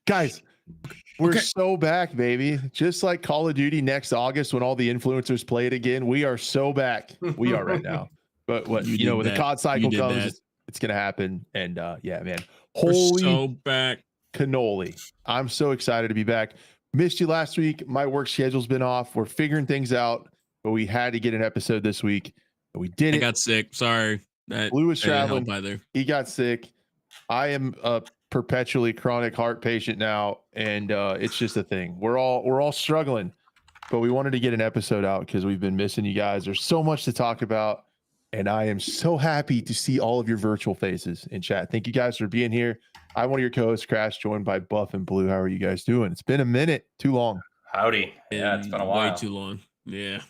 Guys, we're so back, baby. Just like Call of Duty next August when all the influencers play it again. We are so back. We are right now. But what You you know, did when the that. COD You cycle did comes, that. it's gonna happen. And yeah, man. We're Holy so back. cannoli. I'm so excited to be back. Missed you last week. My work schedule's been off. We're figuring things out, but we had to get an episode this week. And we did I it. got sick. Sorry. That Blue was didn't help traveling. either. He got sick. I am a perpetually chronic heart patient now, and it's just a thing. We're all struggling, but we wanted to get an episode out because we've been missing you guys. There's so much to talk about, and I am so happy to see all of your virtual faces in chat. Thank you guys for being here. I'm one of your co-hosts, Crash, joined by Buff and Blue. How are you guys doing? It's been a minute, too long. Howdy. Yeah, it's been a while. Way too long. Yeah.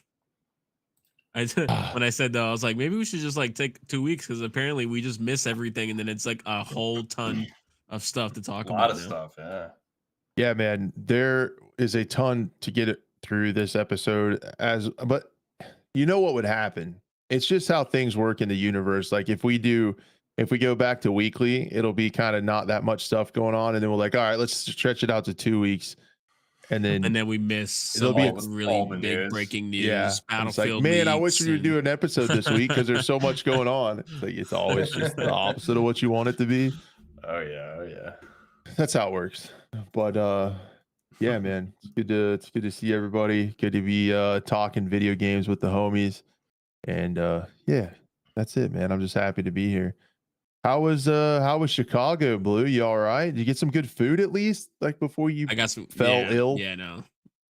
When I said though, I was like, maybe we should just like take 2 weeks because apparently we just miss everything, and then it's like a whole ton of stuff to talk A about. lot of stuff, yeah. Yeah, man. There is a ton to get it through this episode but you know what would happen? It's just how things work in the universe. Like if we go back to weekly, it'll be kind of not that much stuff going on, and then we're like, all right, let's stretch it out to 2 weeks. And then we miss it'll some be like really big news. breaking news. Yeah. It's Battlefield like, man, I wish leaks we would do an episode this week because there's so much going on. It's like it's always just the opposite of what you want it to be. Oh yeah. That's how it works. But yeah, man, it's good to see everybody. Good to be talking video games with the homies. And yeah, that's it, man. I'm just happy to be here. How was Chicago, Blue? You all right? Did you get some good food at least? Like before you I got some fell ill? Yeah, no.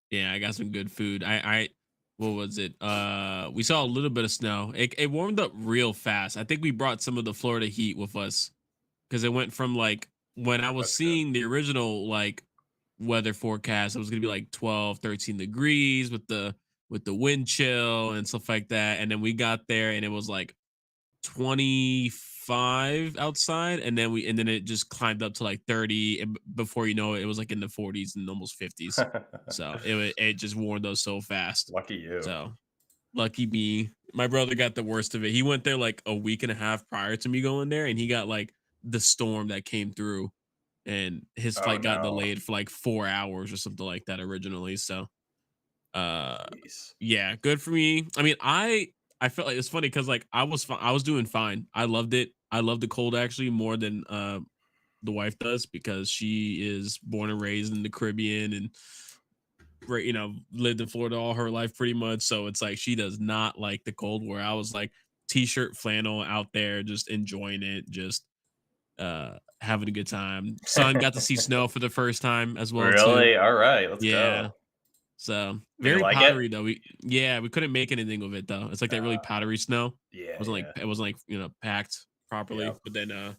Yeah, I got some good food. I what was it? We saw a little bit of snow. It warmed up real fast. I think we brought some of the Florida heat with us because it went from like when I was That's seeing the original like weather forecast, it was gonna be like 12, 13 degrees with the wind chill and stuff like that. And then we got there and it was like 25 outside, and then it just climbed up to like 30, and before you know it, it was like in the 40s and almost 50s. So it just warmed us so fast. Lucky you. So lucky me. My brother got the worst of it. He went there like a week and a half prior to me going there, and he got like the storm that came through, and his flight got no. delayed for like 4 hours or something like that originally. So Jeez. yeah, good for me. I mean, I felt like it's funny because like I was doing fine. I loved it. I love the cold actually more than the wife does because she is born and raised in the Caribbean and lived in Florida all her life pretty much. So it's like she does not like the cold. Where I was like t-shirt flannel out there, just enjoying it, just having a good time. Son got to see snow for the first time as well too. Really? All right, let's Yeah. go. So Did you very like powdery it? though. We couldn't make anything of it though. It's like that really powdery snow. Yeah. It wasn't like packed properly. Yep. But then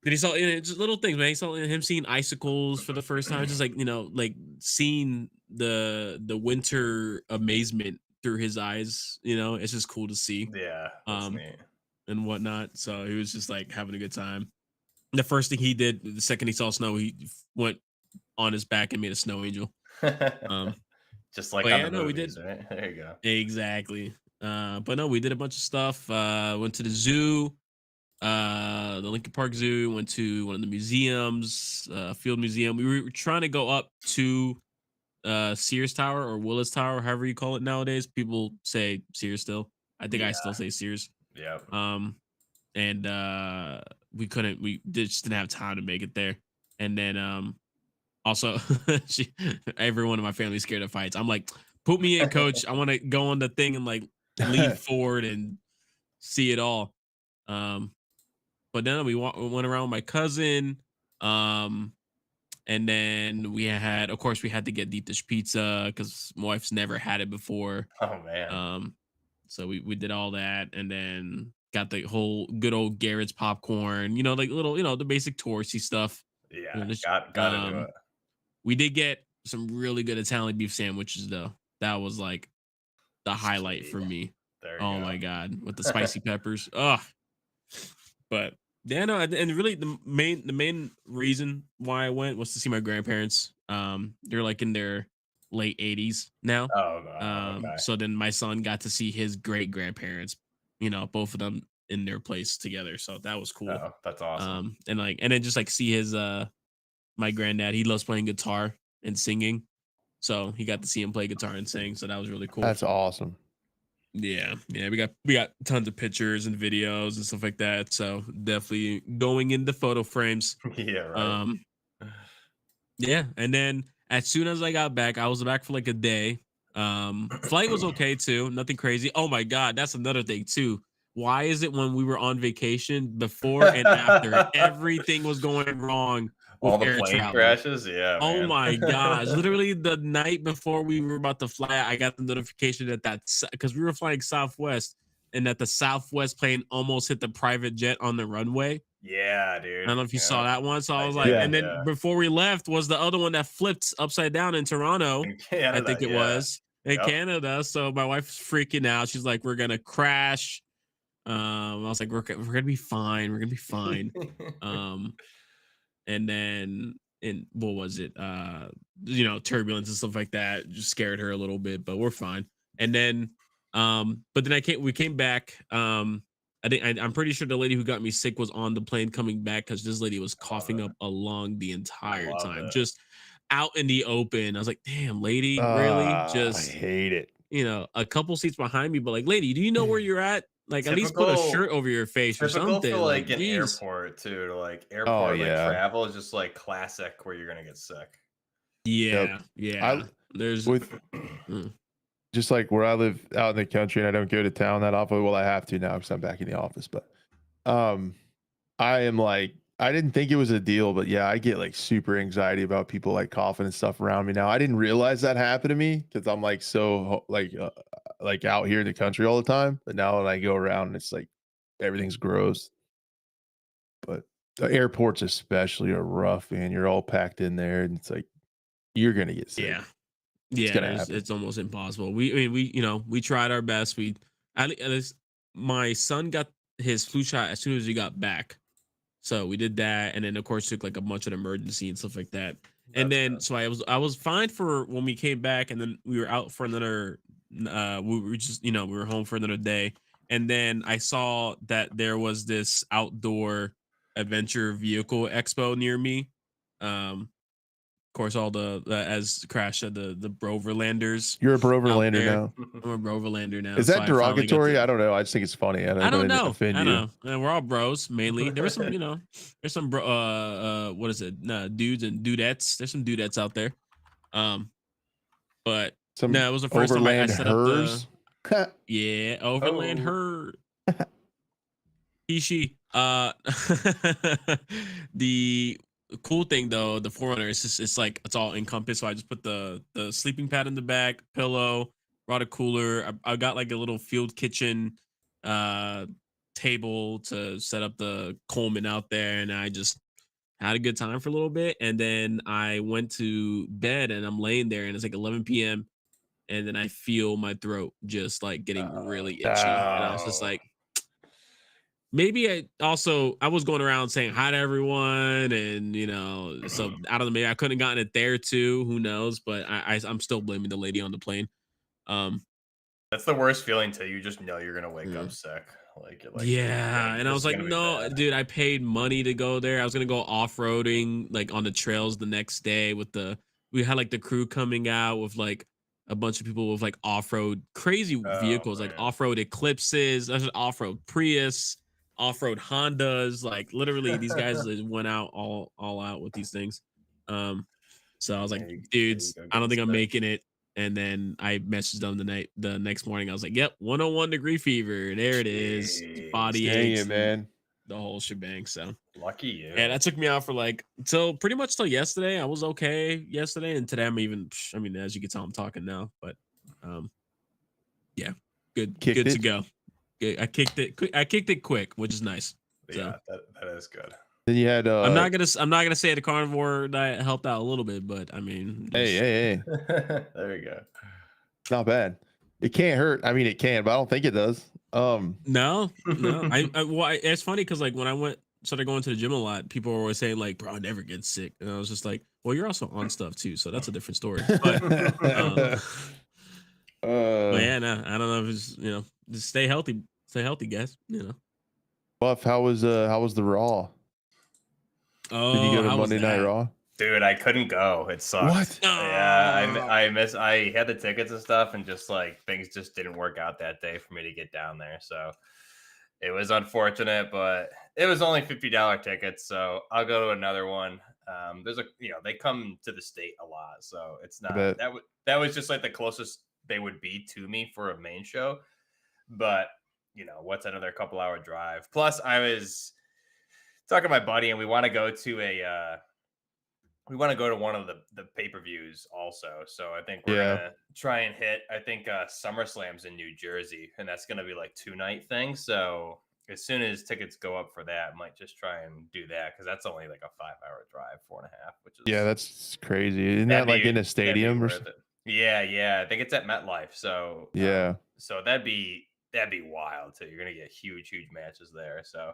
he saw just little things, man. He saw him seeing icicles for the first time, just like like seeing the winter amazement through his eyes. It's just cool to see. Yeah, that's neat. And whatnot. So he was just like having a good time. The first thing he did the second he saw snow, he went on his back and made a snow angel. Just like but on yeah, the no, we movies, did. right? There you go. Exactly. But no, we did a bunch of stuff. Went to the zoo, the Lincoln Park Zoo. Went to one of the museums, Field Museum. We were trying to go up to Sears Tower or Willis Tower, however you call it nowadays. People say Sears still. I think I still say Sears. Yeah. And we couldn't. We just didn't have time to make it there. And then also, everyone in my family is scared of heights. I'm like, put me in, coach. I want to go on the thing and like lean forward and see it all. But then we went around with my cousin. And then of course, we had to get deep dish pizza because my wife's never had it before. Oh man. So we did all that, and then got the whole good old Garrett's popcorn. Like little, the basic touristy stuff. Yeah, gotta do it. We did get some really good Italian beef sandwiches, though. That was like the highlight for me. Oh my god, with the spicy peppers. Ugh. But yeah, no, and really the main reason why I went was to see my grandparents. They're like in their late 80s now. Oh god. Okay. So then my son got to see his great grandparents. Both of them in their place together. So that was cool. Oh, that's awesome. And then just like see his my granddad, he loves playing guitar and singing. So he got to see him play guitar and sing. So that was really cool. That's awesome. Yeah. We got tons of pictures and videos and stuff like that. So definitely going into photo frames. Yeah, right. Yeah. And then as soon as I got back, I was back for like a day. Flight was okay too, nothing crazy. Oh my god, that's another thing too. Why is it when we were on vacation, before and after, everything was going wrong All with the air plane travel? crashes, yeah, Oh man. my gosh. Literally the night before we were about to fly, I got the notification that because we were flying Southwest, and that the Southwest plane almost hit the private jet on the runway. Yeah, I dude. don't know if you saw Yeah, that one. So I I was like, did. and then Yeah. before we left was the other one that flipped upside down in Toronto. In I Canada, think it yeah. was in Yep. Canada. So my wife's freaking out. She's like, we're gonna crash. I was like, we're gonna be fine. We're gonna be fine. And then what was it? Turbulence and stuff like that just scared her a little bit, but we're fine. And then, but then we came back. I'm pretty sure the lady who got me sick was on the plane coming back, because this lady was coughing up a lung the entire love time, it. just out in the open. I was like, damn, lady, really? I Just, hate it. a couple seats behind me, but like, lady, do you know where you're at? Like, at least put a Typical shirt over your face or Typical for something. Like, like an geez. airport too. To like Oh airport, like yeah. travel is just like classic where you're gonna get sick. Yeah, Yep. yeah. There's With just like where I live out in the country, and I don't go to town that often. Well, I have to now because I'm back in the office. But I am like, I didn't think it was a deal, but yeah, I get like super anxiety about people like coughing and stuff around me now. I didn't realize that happened to me because I'm like so like out here in the country all the time. But now when I go around, it's like everything's gross. But the airports especially are rough, man. You're all packed in there, and it's like you're gonna get sick. yeah. It's Yeah, gonna happen. it's almost impossible. We tried our best. At least my son got his flu shot as soon as he got back. So we did that, and then of course took like a bunch of emergency and stuff like that. And That's then good. so I was fine for when we came back, and then we were out for another. We were just we were home for another day, and then I saw that there was this outdoor adventure vehicle expo near me. Of course, all as Crash said, the Broverlanders You're a out Broverlander there. now. I'm a Broverlander now. Is So that I finally got derogatory? to. I don't know. I just think it's funny. I I don't don't want to know. offend I you. know. We're all bros mainly. There was some, there's some what is it? Dudes and dudettes. There's some dudettes out there. But Some no, it was the first time I overland set up the hers. Overland Oh. Herd. He she. The cool thing though, the Forerunner, it's like it's all encompassed. So I just put the sleeping pad in the back, pillow, brought a cooler. I got like a little field kitchen table to set up the Coleman out there, and I just had a good time for a little bit. And then I went to bed, and I'm laying there, and it's like 11 p.m. and then I feel my throat just like getting really itchy, and I was just like, maybe I was going around saying hi to everyone, and so I don't know, maybe I couldn't have gotten it there too. Who knows? But I'm still blaming the lady on the plane. That's the worst feeling too. You just know you're gonna wake Yeah. up sick. Like Yeah, and I this was is like, gonna be no, bad. dude, I paid money to go there. I was gonna go off-roading like on the trails the next day we had like the crew coming out with like a bunch of people with like off-road crazy Oh vehicles, like man. off-road Eclipses, there's an off-road Prius, off-road Hondas, like literally these guys went out all out with these things. So I was like, There you dudes, go, I don't getting think I'm sick. making it. And then I messaged them the next morning. I was like, yep, 101-degree fever. There it is. Body Jeez. Dang aches it, and man. the whole shebang. So Lucky you. yeah, that took me out for like pretty much till yesterday. I was okay yesterday, and today I'm even. I mean, as you can tell, I'm talking now, but yeah, good Kicked to it. go. I kicked it quick, which is nice. So Yeah, that is good. Then you had I'm not gonna say the carnivore diet helped out a little bit, but I mean, hey. There you go. Not bad. It can't hurt. I mean, it can, but I don't think it does. No. It's funny because like when I started going to the gym a lot, people were always saying like, "Bro, I never get sick," and I was just like, "Well, you're also on stuff too, so that's a different story." But yeah, no, I don't know if it's just stay healthy, guys. Buff, how was the Raw? Did you Oh, go to how was Monday Night that? Raw? Dude, I couldn't go. It sucked. What? Yeah, I had the tickets and stuff, and just like things just didn't work out that day for me to get down there. So it was unfortunate, but it was only $50 tickets, so I'll go to another one. There's they come to the state a lot, so it's I not bet. that was just like the closest they would be to me for a main show. But what's another couple hour drive? Plus, I was talking to my buddy, and we want to go to one of the pay-per-views also. So I think we're Yeah. gonna try and hit, I think SummerSlam's in New Jersey, and that's gonna be like 2-night thing. So as soon as tickets go up for that, I might just try and do that, because that's only like a 5-hour drive, 4.5, which is Yeah, that's crazy. Isn't that'd that like be in a that'd be stadium or worth it. Yeah. I think it's at MetLife. So Yeah. so that'd be wild too. You're gonna get huge matches there. So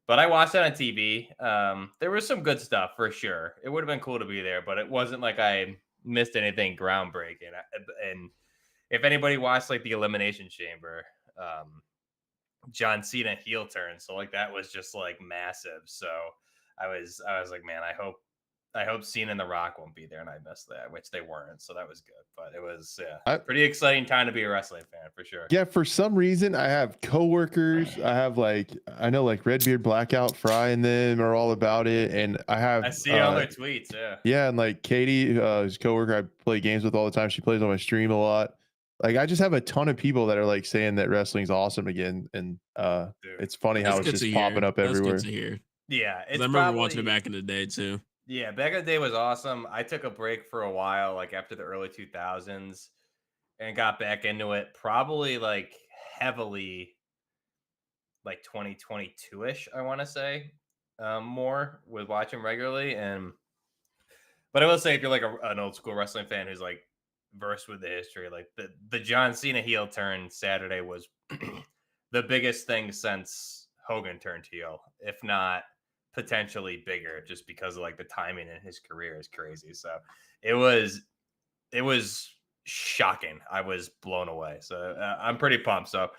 but I watched it on TV. There was some good stuff for sure. It would have been cool to be there, but it wasn't like I missed anything groundbreaking. And if anybody watched like the Elimination Chamber, John Cena heel turn, so like that was just like massive. So I was like, man, I hope Cena and The Rock won't be there, and I missed that, which they weren't. So that was good, but it was pretty exciting time to be a wrestling fan for sure. Yeah, for some reason I have coworkers. I know like Redbeard, Blackout, Fry, and them are all about it, and I see all their tweets. Yeah, and like Katie, his coworker I play games with all the time. She plays on my stream a lot. Like I just have a ton of people that are like saying that wrestling's awesome again, and Dude, it's funny how it's good just to popping hear. up That's everywhere. good to hear. Yeah, 'Cause it's I remember watching it probably back in the day too. Yeah, back in the day was awesome. I took a break for a while, like after the early 2000s, and got back into it probably like heavily like 2022-ish, I want to say, more with watching regularly. But I will say, if you're like an old school wrestling fan who's like versed with the history, like the John Cena heel turn Saturday was the biggest thing since Hogan turned heel, if not potentially bigger, just because of like the timing in his career is crazy. So it was shocking. I was blown away. So I'm pretty pumped. So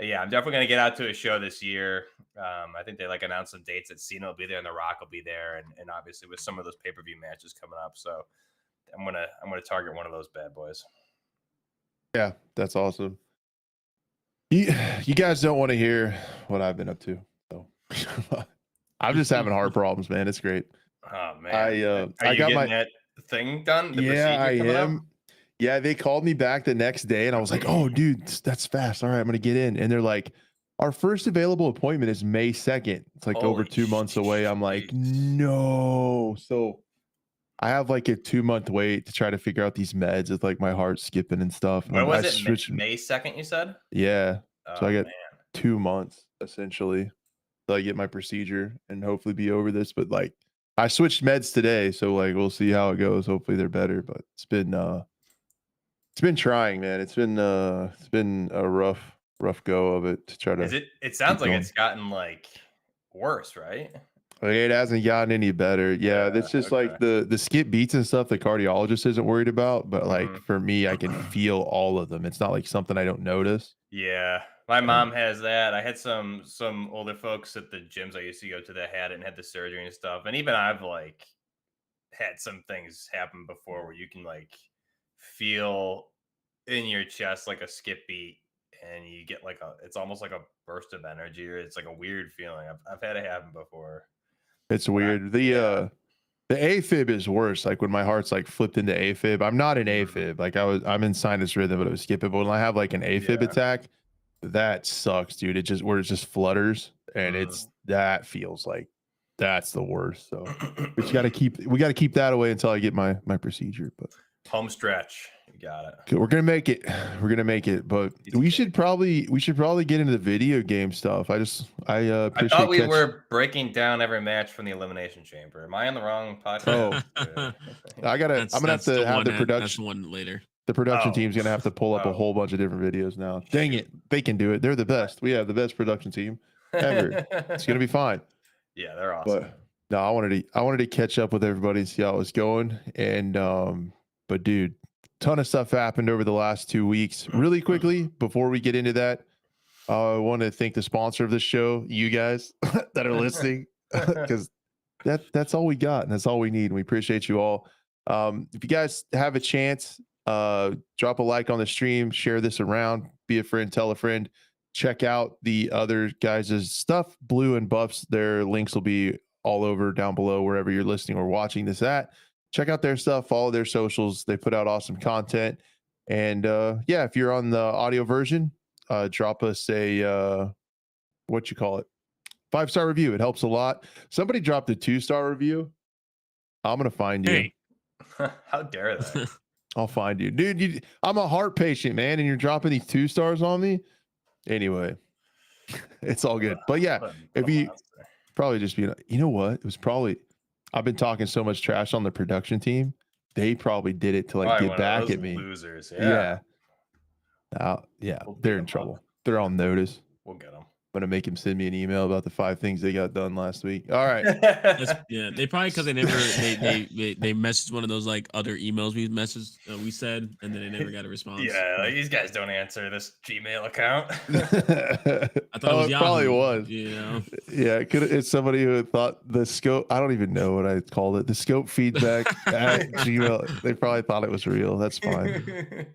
yeah, I'm definitely gonna get out to a show this year. I think they like announced some dates that Cena will be there and The Rock will be there, and obviously with some of those pay-per-view matches coming up. So I'm gonna target one of those bad boys. Yeah, that's awesome. You guys don't want to hear what I've been up to, so I'm just having heart problems, man. It's great. Oh man, I are you got getting that thing done? The yeah, I procedure coming up? am. Yeah, they called me back the next day, and I was like, "Oh, dude, that's fast. All right, I'm gonna get in." And they're like, "Our first available appointment is May 2nd. It's like over Holy 2 months away." I'm like, shit. "No." So I have like a 2 month wait to try to figure out these meds with like my heart skipping and stuff. When And was I it? switched. May 2nd, you said? Yeah. So Oh I got man. 2 months essentially till I get my procedure and hopefully be over this. But like I switched meds today, so like we'll see how it goes. Hopefully they're better. But it's been trying, man. It's been a rough go of it to try Is to it keep sounds like going. it's gotten like worse, right? Like, it hasn't gotten any better. Yeah, Yeah, that's just okay. like the skip beats and stuff the cardiologist isn't worried about, but like Mhm. for me, I can feel all of them. It's not like something I don't notice. Yeah, my And mom has that. I had some older folks at the gyms I used to go to that had it and had the surgery and stuff. And even I've like had some things happen before where you can like feel in your chest like a skip beat, and you get like it's almost like a burst of energy, or it's like a weird feeling. I've had it happen before. it's When I, weird. yeah. The AFib is worse. Like when my heart's like flipped into AFib. I'm not an Mhm. AFib. Like I'm in sinus rhythm, but it was skipping. But when I have like an AFib Yeah. attack, that sucks, dude. It just flutters, and Mm. that feels like that's the worst. So we gotta keep that away until I get my procedure. But Home stretch. You got it. okay, we're gonna make it. We're gonna make it. But Piece we of should cake. probably get into the video game stuff. I I appreciate thought we were breaking down every match from the Elimination Chamber. Am I on the wrong podcast? Oh, I'm gonna have That's to have the that's production. the one later. The production Oh. team's gonna have to pull up a Oh. whole bunch of different videos now. Dang it, they can do it. They're the best. We have the best production team ever. It's gonna be fine. Yeah, they're awesome. But no, I wanted to catch up with everybody and see how it was going. And but dude, ton of stuff happened over the last 2 weeks. Really quickly, before we get into that, I want to thank the sponsor of this show, you guys that are listening, because that's all we got, and that's all we need. And we appreciate you all. If you guys have a chance, drop a like on the stream, share this around, be a friend, tell a friend. Check out the other guys' stuff. Blue and Buffs, their links will be all over down below wherever you're listening or watching this at. Check out their stuff, follow their socials. They put out awesome content. And yeah, if you're on the audio version, drop us a what you call it, 5-star review. It helps a lot. Somebody dropped a 2-star review. I'm gonna find you. Hey. How dare they? I'll find you, dude. I'm a heart patient, man, and you're dropping these 2 stars on me. Anyway, it's all good. But yeah, if you probably just be, you know what? It was probably, I've been talking so much trash on the production team. They probably did it to like get back at me. Losers, yeah. Yeah, We'll they're in trouble. They're on notice. We'll get them. I'm gonna make him send me an email about the 5 things they got done last week. All right. Yeah, they probably because they never they messaged one of those like other emails we said, and then they never got a response. Yeah, like, these guys don't answer this Gmail account. I thought it it probably Yahoo, was. You know? Yeah, it's somebody who thought the scope. I don't even know what I called it. The scope feedback at Gmail. They probably thought it was real. That's fine.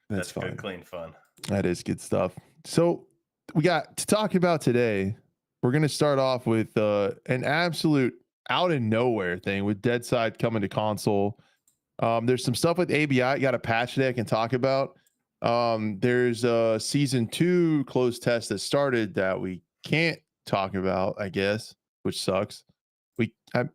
That's fine. Good, clean fun. That is good stuff. So we got to talk about today. We're going to start off with an absolute out of nowhere thing with Deadside coming to console. There's some stuff with ABI. Got a patch that I can talk about. There's a season 2 closed test that started that we can't talk about, I guess, which sucks.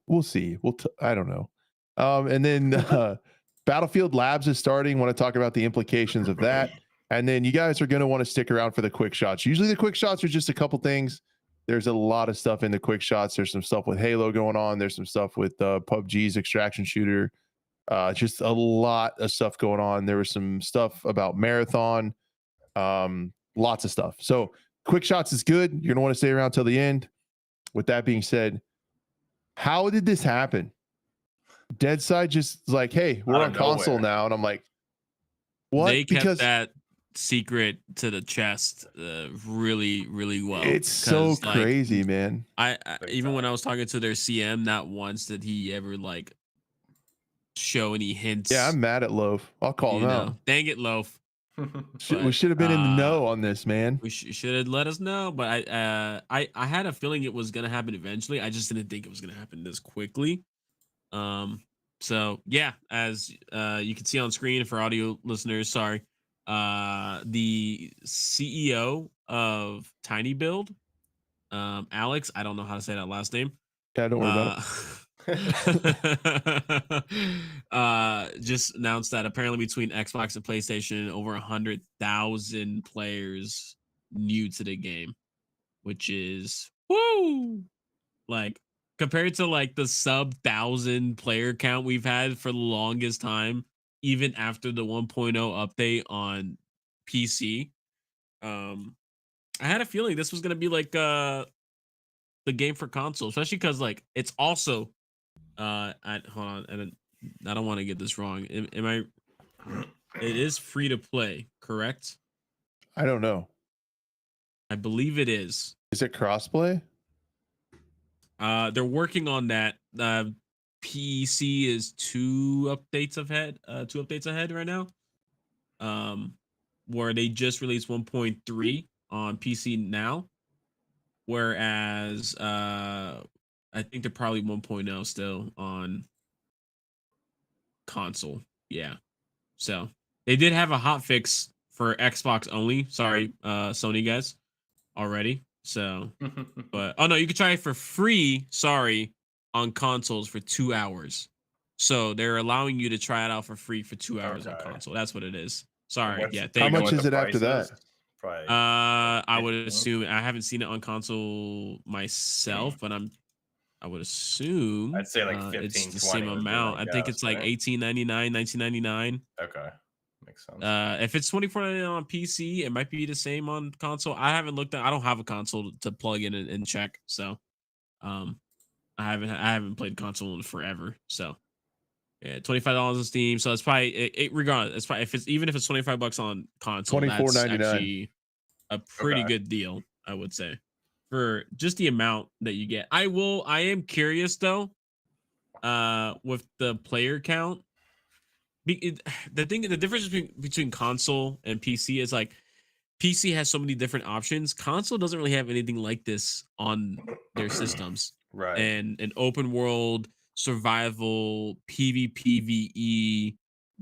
We'll see. I don't know. And then Battlefield Labs is starting. Want to talk about the implications of that. And then you guys are going to want to stick around for the quick shots. Usually the quick shots are just a couple things. There's a lot of stuff in the quick shots. There's some stuff with Halo going on. There's some stuff with PUBG's extraction shooter. Just a lot of stuff going on. There was some stuff about Marathon. Lots of stuff. So quick shots is good. You're going to want to stay around till the end. With that being said, how did this happen? Deadside just like, hey, we're on console now. And I'm like, what? They kept that secret to the chest really, really well. It's so crazy, man. I even when I was talking to their CM, not once did he ever like show any hints. Yeah, I'm mad at Loaf. I'll call him out. Dang it, Loaf. We should have been in the know on this, man. We should have let us know, but I had a feeling it was gonna happen eventually. I just didn't think it was gonna happen this quickly. So yeah, as you can see on screen for audio listeners, sorry, the CEO of Tiny Build, Alex, I don't know how to say that last name. Yeah, don't worry about it. Just announced that apparently between Xbox and PlayStation, over 100,000 players new to the game, which is woo, like compared to like the sub 1,000 player count we've had for the longest time, even after the 1.0 update on PC. I had a feeling this was gonna be like the game for console, especially because like it's also hold on, and I don't want to get this wrong. Am I? It is free to play, correct? I don't know. I believe it is. Is it crossplay? They're working on that. PC is 2 updates ahead right now. Where they just released 1.3 on PC now, whereas I think they're probably 1.0 still on console. Yeah. So they did have a hot fix for Xbox only. Sorry, Sony guys, already. So, but oh no, you can try it for free. Sorry, on consoles for 2 hours. So they're allowing you to try it out for free for 2 hours on console. That's what it is. Sorry. Yeah. How much is it after that? Probably I would assume. I haven't seen it on console myself, but I would assume I'd say like 15, it's the 20 same amount. I think it's like $18.99, $19.99. Okay. Makes sense. If it's $24.99 on PC, it might be the same on console. I haven't looked at. I don't have a console to plug in and check, so I haven't played console in forever. So yeah, $25 on Steam. So it's probably regardless. It's probably if it's $25 on console, $24.99. that's actually a pretty good deal, I would say. for just the amount that you get. I am curious though, with the player count. The difference between console and PC is like PC has so many different options. Console doesn't really have anything like this on their systems. Right. And an open world survival PvPvE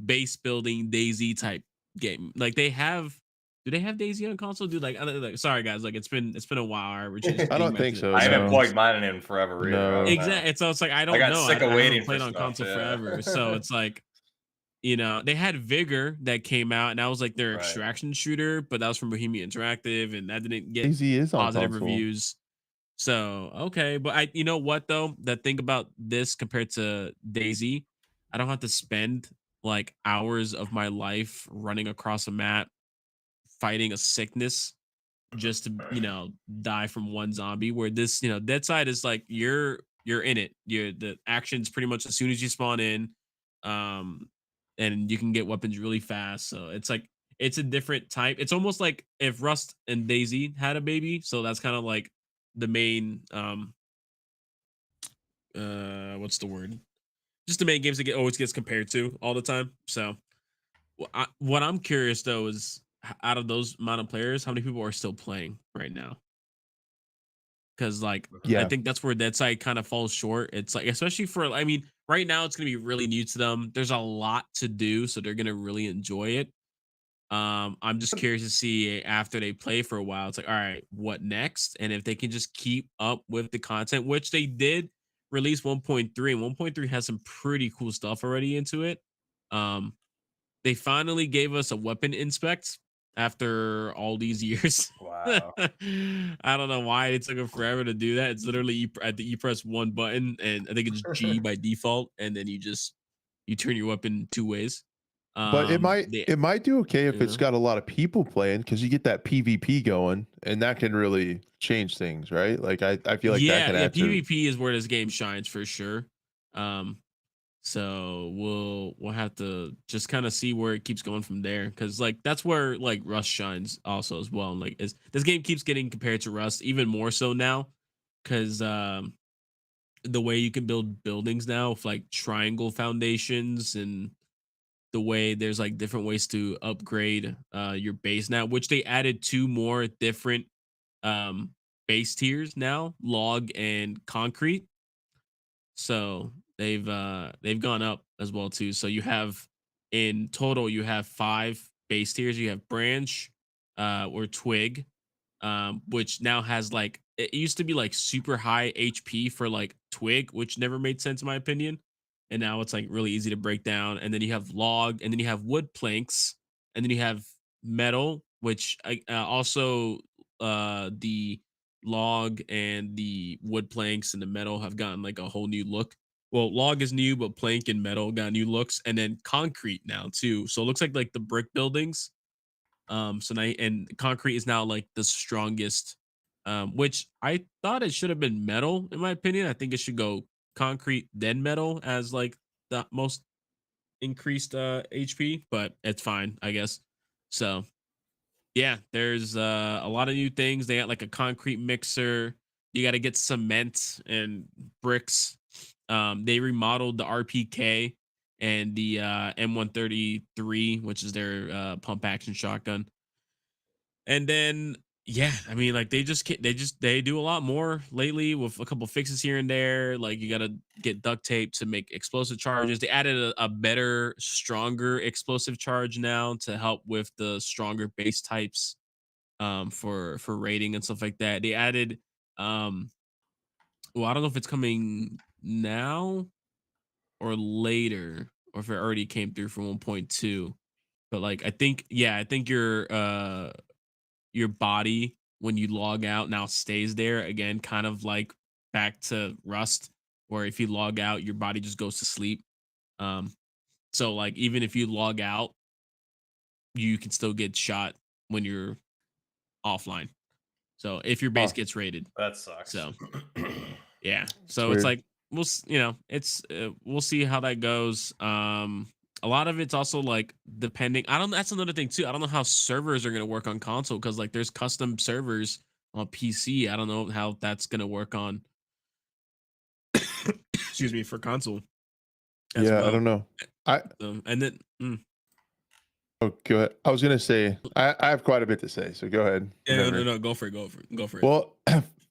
base building DayZ type game. Like they have. Do they have DayZ on console? Dude, like, sorry guys, like it's been a while. We're just I don't getting back think to so, the I haven't no. plugged mine in forever either. I No. don't know. Exactly. So it's like I don't got know. sick of I waiting haven't for played on stuff, console yeah. forever. So it's like, you know, they had Vigor that came out, and that was like their Right. extraction shooter, but that was from Bohemia Interactive, and that didn't get DayZ is on positive console. reviews. So okay, but you know what though? The thing about this compared to DayZ, I don't have to spend like hours of my life running across a map, fighting a sickness just to die from one zombie. Where this, Deadside is like you're in it. The action's pretty much as soon as you spawn in, um, and you can get weapons really fast. So it's like it's a different type. It's almost like if Rust and DayZ had a baby. So that's kind of like the main what's the word? Just the main games that always gets compared to all the time. So what I'm curious though is out of those amount of players, how many people are still playing right now? Because like I Yeah. think that's where Deadside kind of falls short. It's like especially for right now it's gonna be really new to them. There's a lot to do, so they're gonna really enjoy it. I'm just curious to see after they play for a while. It's like, all right, what next? And if they can just keep up with the content, which they did release 1.3, and 1.3 has some pretty cool stuff already into it. They finally gave us a weapon inspect after all these years. Wow. I don't know why it took them forever to do that. It's literally you press one button, and I think it's G by default, and then you turn your weapon two ways. But it might do okay if it's Yeah. got a lot of people playing, because you get that PvP going, and that can really change things, right? Like I feel like that can add to. PvP is where this game shines for sure. So we'll have to just kind of see where it keeps going from there, because like that's where like Rust shines also as well. And like this game keeps getting compared to Rust even more so now, because the way you can build buildings now with like triangle foundations, and the way there's like different ways to upgrade your base now, which they added two more different um base tiers now, log and concrete. So they've gone up as well too. So you have in total you have 5 base tiers. You have branch, or twig, which now has like it used to be like super high HP for like twig, which never made sense in my opinion. And now it's like really easy to break down. And then you have log, and then you have wood planks, and then you have metal, which also the log and the wood planks and the metal have gotten like a whole new look. Well, log is new, but plank and metal got new looks, and then concrete now too. So it looks like the brick buildings. So now and concrete is now like the strongest. Which I thought it should have been metal in my opinion. I think it should go concrete then metal as like the most increased HP, but it's fine, I guess. So yeah, there's a lot of new things. They got like a concrete mixer. You got to get cement and bricks. They remodeled the RPK and the M133, which is their pump action shotgun. And then yeah, I mean like they do a lot more lately with a couple fixes here and there. Like you got to get duct tape to make explosive charges. They added a better, stronger explosive charge now to help with the stronger base types for rating and stuff like that. They added well, I don't know if it's coming now or later, or if it already came through for 1.2. But like I think your body when you log out now stays there again, kind of like back to Rust, where if you log out, your body just goes to sleep. Um, so like even if you log out, you can still get shot when you're offline. So if your base Huh. gets raided, That sucks. so yeah. It's So it's weird. like it's we'll see how that goes. A lot of it's also like depending. I don't. That's another thing too. I don't know how servers are gonna work on console, because like there's custom servers on PC. I don't know how that's gonna work on excuse me, for console as Yeah, I well. don't know. I And then Oh, go ahead. I was gonna say I have quite a bit to say, so go ahead. yeah, Whenever. no, go for it, go for it, go for it. Well,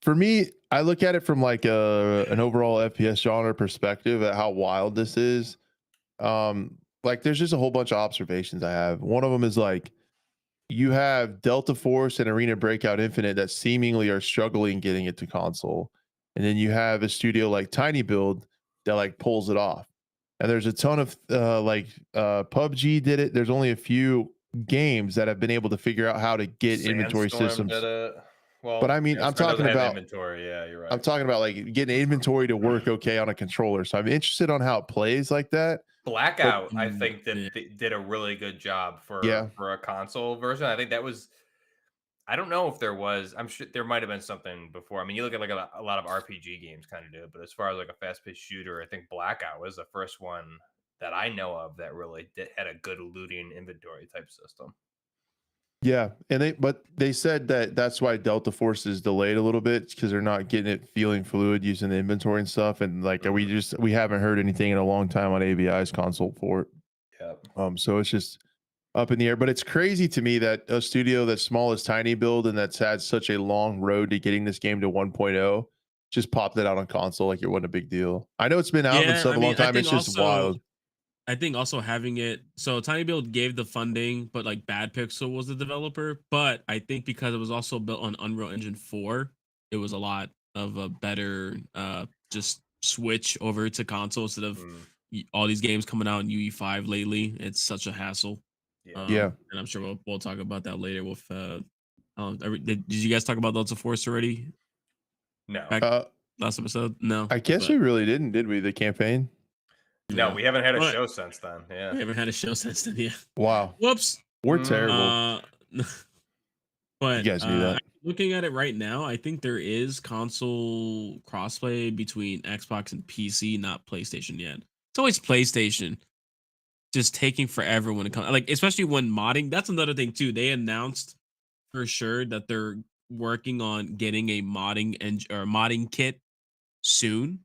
for me, I look at it from like an overall FPS genre perspective at how wild this is. Like there's just a whole bunch of observations I have. One of them is like you have Delta Force and Arena Breakout Infinite that seemingly are struggling getting it to console. And then you have a studio like Tiny Build that like pulls it off. And there's a ton of PUBG did it. There's only a few games that have been able to figure out how to get inventory Sandstorm did systems. it. But Well, I mean, Sandstorm doesn't have inventory. Yeah, you're I'm right. talking about like getting inventory to work okay on a controller. So I'm interested on how it plays like that. But Blackout, I think Yeah. did a really good job yeah, for a console version. I think that was. I don't know if there was. I'm sure there might have been something before. I mean, you look at like a lot of RPG games kind of do it, but as far as like a fast paced shooter, I think Blackout was the first one that I know of that really had a good looting inventory type system. yeah, and they said that that's why Delta Force is delayed a little bit because they're not getting it feeling fluid using the inventory and stuff. And like we haven't heard anything in a long time on ABI's console for it. Yep. So it's just up in the air. But it's crazy to me that a studio that's small as Tiny Build and that's had such a long road to getting this game to 1.0 just popped it out on console like it wasn't a big deal. I know it's been out and Yeah, stuff I a long mean, time. It's just wild. I think also having it so Tiny Build gave the funding, but like Bad Pixel was the developer. But I think because it was also built on Unreal Engine 4, it was a lot of a better just switch over to console instead of all these games coming out in UE5 lately. It's such a hassle. Yeah. Yeah. And I'm sure we'll talk about that later with did you guys talk about Delta Force already? No. Back last episode? No. I guess we really didn't, did we? The campaign? No, Yeah. we haven't had a But show since then. Yeah. we haven't had a show since then. Yeah. Wow. Whoops. We're terrible. You But guys knew that. looking at it right now, I think there is console crossplay between Xbox and PC, not PlayStation yet. It's always PlayStation just taking forever when it comes, like especially when modding. That's another thing too. They announced for sure that they're working on getting a modding kit soon.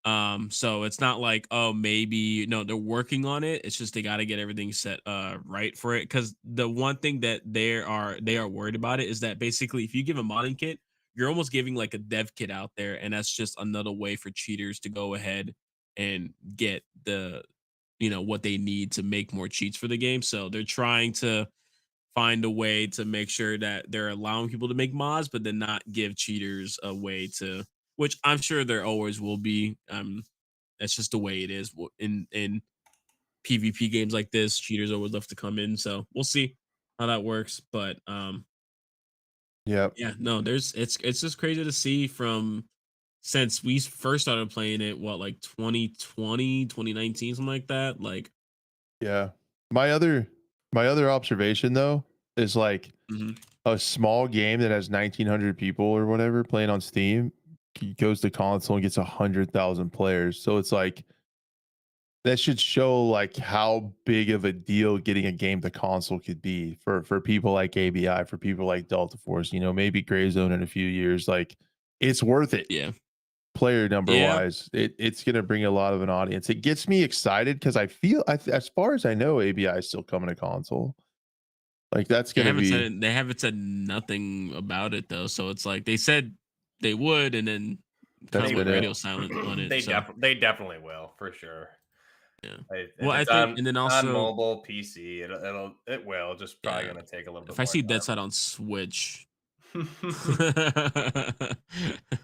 So it's not like, oh, maybe no, they're working on it. It's just they got to get everything set right for it. Because the one thing that they are worried about it is that basically if you give a modding kit, you're almost giving like a dev kit out there, and that's just another way for cheaters to go ahead and get the what they need to make more cheats for the game. So they're trying to find a way to make sure that they're allowing people to make mods, but then not give cheaters a way to, which I'm sure there always will be. That's just the way it is in PvP games like this. Cheaters always love to come in, so we'll see how that works. But Yeah. yeah, no, it's just crazy to see from since we first started playing it, what, like 2020, 2019, something like that. Like, Yeah. My other observation though is like mhm. a small game that has 1,900 people or whatever playing on Steam goes to console and gets 100,000 players. So it's like that should show like how big of a deal getting a game to console could be for people like ABI, for people like Delta Force. Maybe Gray Zone in a few years. Like it's worth it. Yeah, Player number yeah. wise, it's going to bring a lot of an audience. It gets me excited because I feel, as far as I know, ABI is still coming to console. Like that's They going to haven't be, said they haven't said nothing about it though. So it's like they said they would, and then kind that's of They been went it. radio will. silent on it. they So they definitely will for sure. yeah. Well, If I it's think, and then on also, mobile PC, it will. Just probably yeah, going to take a little if bit I more see Deadside on Switch, time.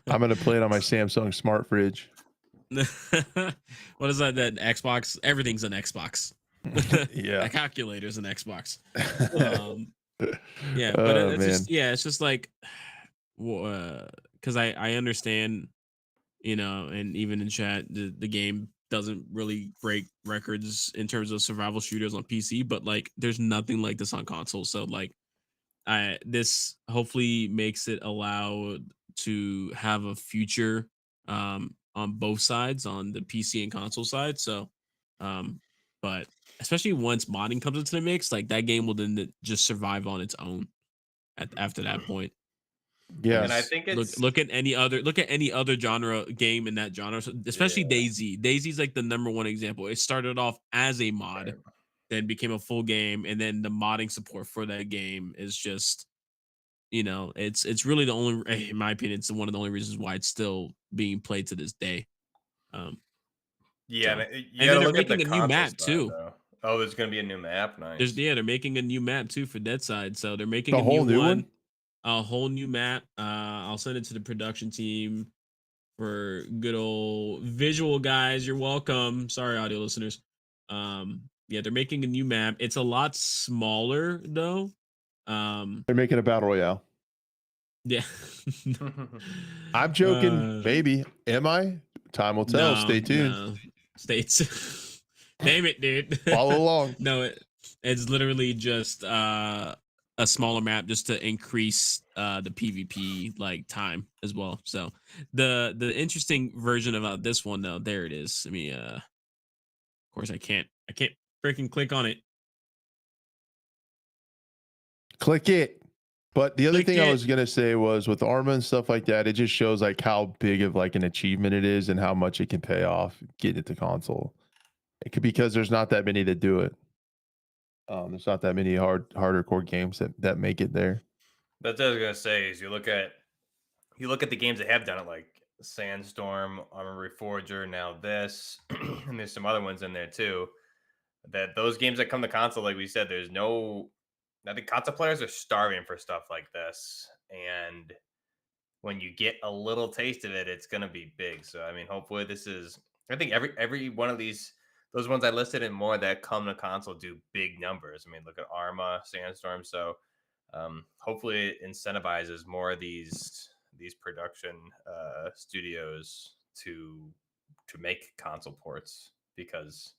I'm going to play it on my Samsung smart fridge. what is that? That Xbox? Everything's an Xbox. Yeah. That calculator's an Xbox. Um, yeah, but Oh it's man. just it's just like, because I understand, and even in chat, the game doesn't really break records in terms of survival shooters on PC, but like there's nothing like this on console. So like this hopefully makes it allowed to have a future on both sides, on the PC and console side. So but especially once modding comes into the mix, like that game will then just survive on its own after that point. Yeah. And I think it's look at any other genre game in that genre, so especially Yeah. Daisy. Daisy's like the number one example. It started off as a mod, Right. then became a full game, and then the modding support for that game is just, it's really the only, in my opinion, it's one of the only reasons why it's still being played to this day. Um, Yeah, so, you and got then to they're look at the making a new console map side too. though. Oh, there's gonna be a new map. Nice. They're making a new map too for Deadside, so they're making The a whole new one? a whole new map. I'll send it to the production team for good old visual guys. You're welcome. Sorry, audio listeners. Yeah, they're making a new map. It's a lot smaller though. They're making a battle royale. Yeah. I'm joking. Uh, Maybe. Am I? Time will tell. Stay tuned. No. States. Name it, dude. Follow along. No, it's literally just a smaller map just to increase the PvP like time as well. So the interesting version about this one though, there it is. I mean, of course I can't freaking click on it. Click it. But the other Click thing I it. was gonna say was with ARMA and stuff like that, it just shows like how big of like an achievement it is and how much it can pay off getting it to console. It could because there's not that many that do it. There's not that many harder core games that make it there. That's what I was gonna say. Is you look at the games that have done it, like Sandstorm, Armor Reforger, now this, and there's some other ones in there too. That those games that come to console, like we said, there's no. I think console players are starving for stuff like this, and when you get a little taste of it, it's gonna be big. So I mean, hopefully this is. I think every one of those ones I listed and more that come to console do big numbers. I mean, look at Arma, Sandstorm. So hopefully it incentivizes more of these production studios to make console ports, because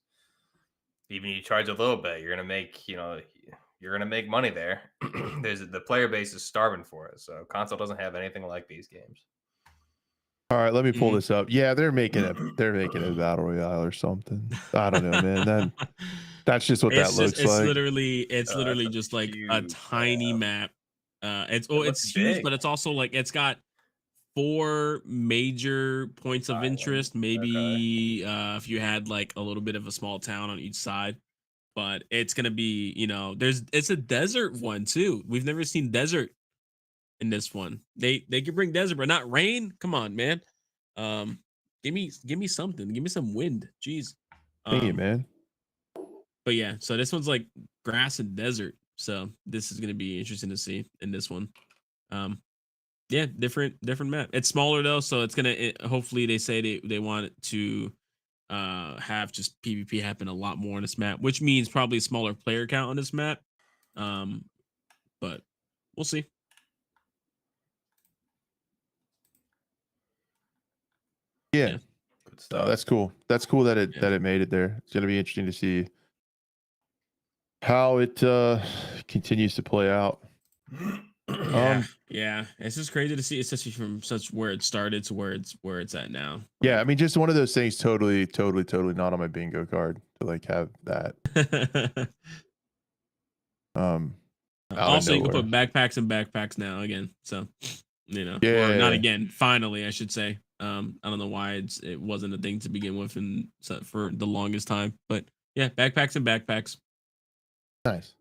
even you charge a little bit, you're gonna make money there. The player base is starving for it, so console doesn't have anything like these games. All right, let me pull Mhm. this up. Yeah, they're making a battle royale or something. I don't know, man. That's just what that looks it's like. literally That's a just like a huge tiny map. It It's looks huge, big. but it's also like it's got 4 major points of interest. Okay. Maybe if you had like a little bit of a small town on each side, but it's gonna be, it's a desert one too. We've never seen desert in this one. They could bring desert, but not rain. Come on, man. Give me something. Give me some wind. Jeez. Dang it, man. But yeah, so this one's like grass and desert. So this is gonna be interesting to see in this one. Um, yeah, different map. It's smaller though, so it's gonna hopefully they say they want it to have just PvP happen a lot more on this map, which means probably a smaller player count on this map. But we'll see. Yeah. Yeah. Good No, stuff. that's cool. That's cool that it Yeah. made it there. It's gonna be interesting to see how it continues to play out. Yeah. It's just crazy to see, especially from such where it started to where it's at now. Yeah, I mean, just one of those things. Totally not on my bingo card to like have that. Out of Also, you can nowhere. put backpacks and backpacks now again. So, Yeah. or not again. Finally, I should say. I don't know why it wasn't a thing to begin with, and for the longest time. But yeah, backpacks and backpacks. Nice.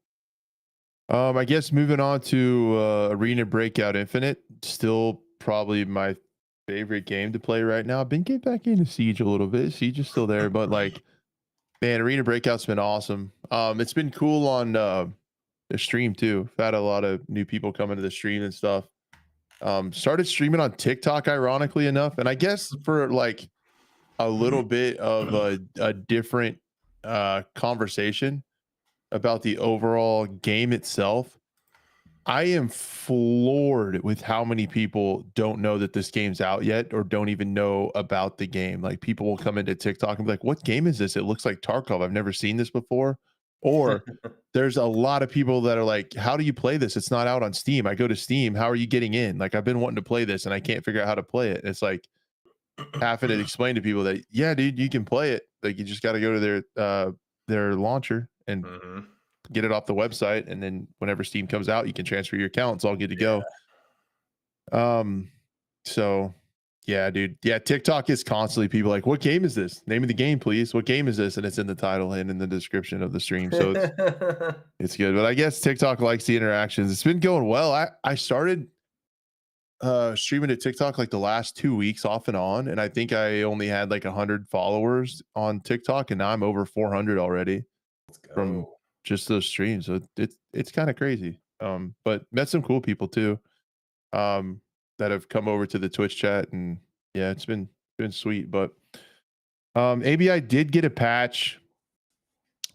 I guess moving on to Arena Breakout Infinite, still probably my favorite game to play right now. I've been getting back into Siege a little bit. Siege is still there, but like, man, Arena Breakout's been awesome. It's been cool on the stream too. I've had a lot of new people coming to the stream and stuff. Started streaming on TikTok, ironically enough, and I guess for like a little bit of a different conversation about the overall game itself. I am floored with how many people don't know that this game's out yet or don't even know about the game. Like people will come into TikTok and be like, "What game is this? It looks like Tarkov. I've never seen this before." Or there's a lot of people that are like, "How do you play this? It's not out on Steam. I go to Steam. How are you getting in? Like I've been wanting to play this and I can't figure out how to play it." It's like having to explain to people that, yeah, dude, you can play it. Like you just got to go to their launcher and get it off the website, and then whenever Steam comes out, you can transfer your account. It's all good to go. So yeah, dude. Yeah, TikTok is constantly people like, what game is this? Name of the game, please. What game is this? And it's in the title and in the description of the stream. So it's good. But I guess TikTok likes the interactions. It's been going well. I started streaming to TikTok like the last 2 weeks off and on, and I think I only had like 100 followers on TikTok, and now I'm over 400 already Let's from go. just those streams. So it's kind of crazy. But met some cool people too, that have come over to the Twitch chat, and yeah, it's been sweet. But ABI did get a patch.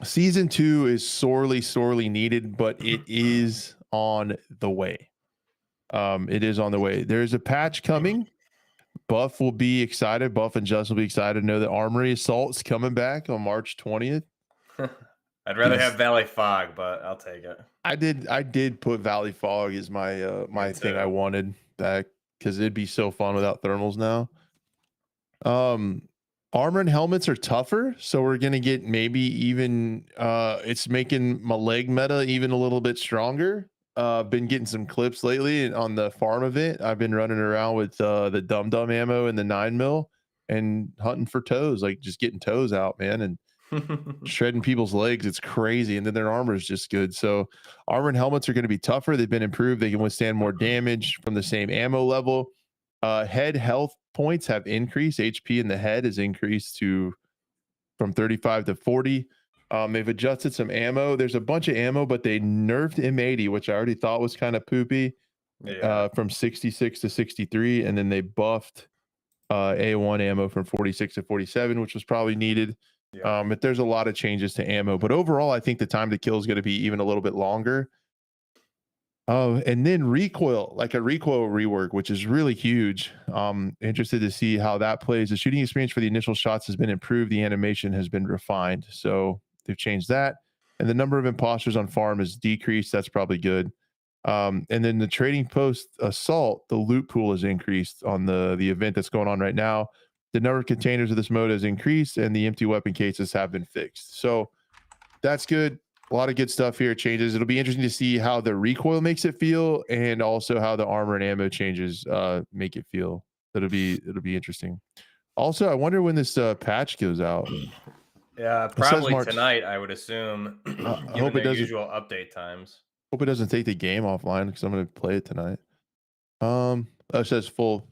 Season 2 is sorely needed, but it is on the way. It is on the way. There's a patch coming. Buff will be excited. Buff and Just will be excited to know that Armory Assault's coming back on March 20th. I'd rather have Valley Fog, but I'll take it. I did put Valley Fog as my my thing I wanted, that because it'd be so fun without thermals now. Armor and helmets are tougher, so we're gonna get maybe even it's making my leg meta even a little bit stronger. Been getting some clips lately on the farm event. I've been running around with the dum dum ammo and the 9mm and hunting for toes, like just getting toes out, man, and shredding people's legs. It's crazy. And then their armor is just good. So armor and helmets are going to be tougher. They've been improved. They can withstand more damage from the same ammo level. Head health points have increased. HP in the head has increased from 35 to 40. They've adjusted some ammo. There's a bunch of ammo, but they nerfed M80, which I already thought was kind of poopy, from 66 to 63. And then they buffed A1 ammo from 46 to 47, which was probably needed. But there's a lot of changes to ammo. But overall, I think the time to kill is going to be even a little bit longer. And then recoil, like a recoil rework, which is really huge. Interested to see how that plays. The shooting experience for the initial shots has been improved. The animation has been refined. So they've changed that. And the number of imposters on farm is decreased. That's probably good. And then the trading post assault, the loot pool has increased on the event that's going on right now. The number of containers of this mode has increased, and the empty weapon cases have been fixed. So that's good. A lot of good stuff here. Changes. It'll be interesting to see how the recoil makes it feel, and also how the armor and ammo changes make it feel. It'll be interesting. Also, I wonder when this patch goes out. Yeah, probably tonight, I would assume. I hope it doesn't. Usual update times. Hope it doesn't take the game offline, because I'm going to play it tonight. It says full.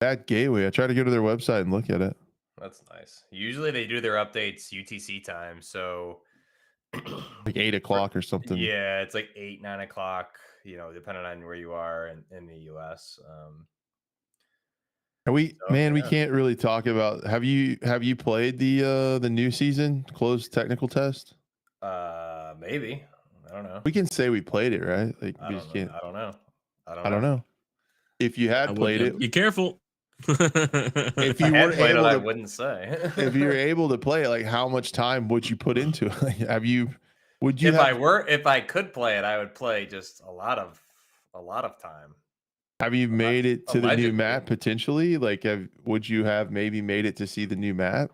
That gateway. I tried to go to their website and look at it. That's nice. Usually they do their updates UTC time, so like 8 o'clock or something. Yeah, it's like 8, 9 o'clock. You know, depending on where you are in the US. We can't really talk about. Have you played the new season closed technical test? Maybe. I don't know. We can say we played it, right? Like I we just can't. I don't know. I don't know. If you had played it, be careful. If you were able to, I wouldn't say. If you were able to play it, like how much time would you put into it? Like, if I could play it, I would play just a lot of time. Have you made it to the new map potentially? Like, would you have maybe made it to see the new map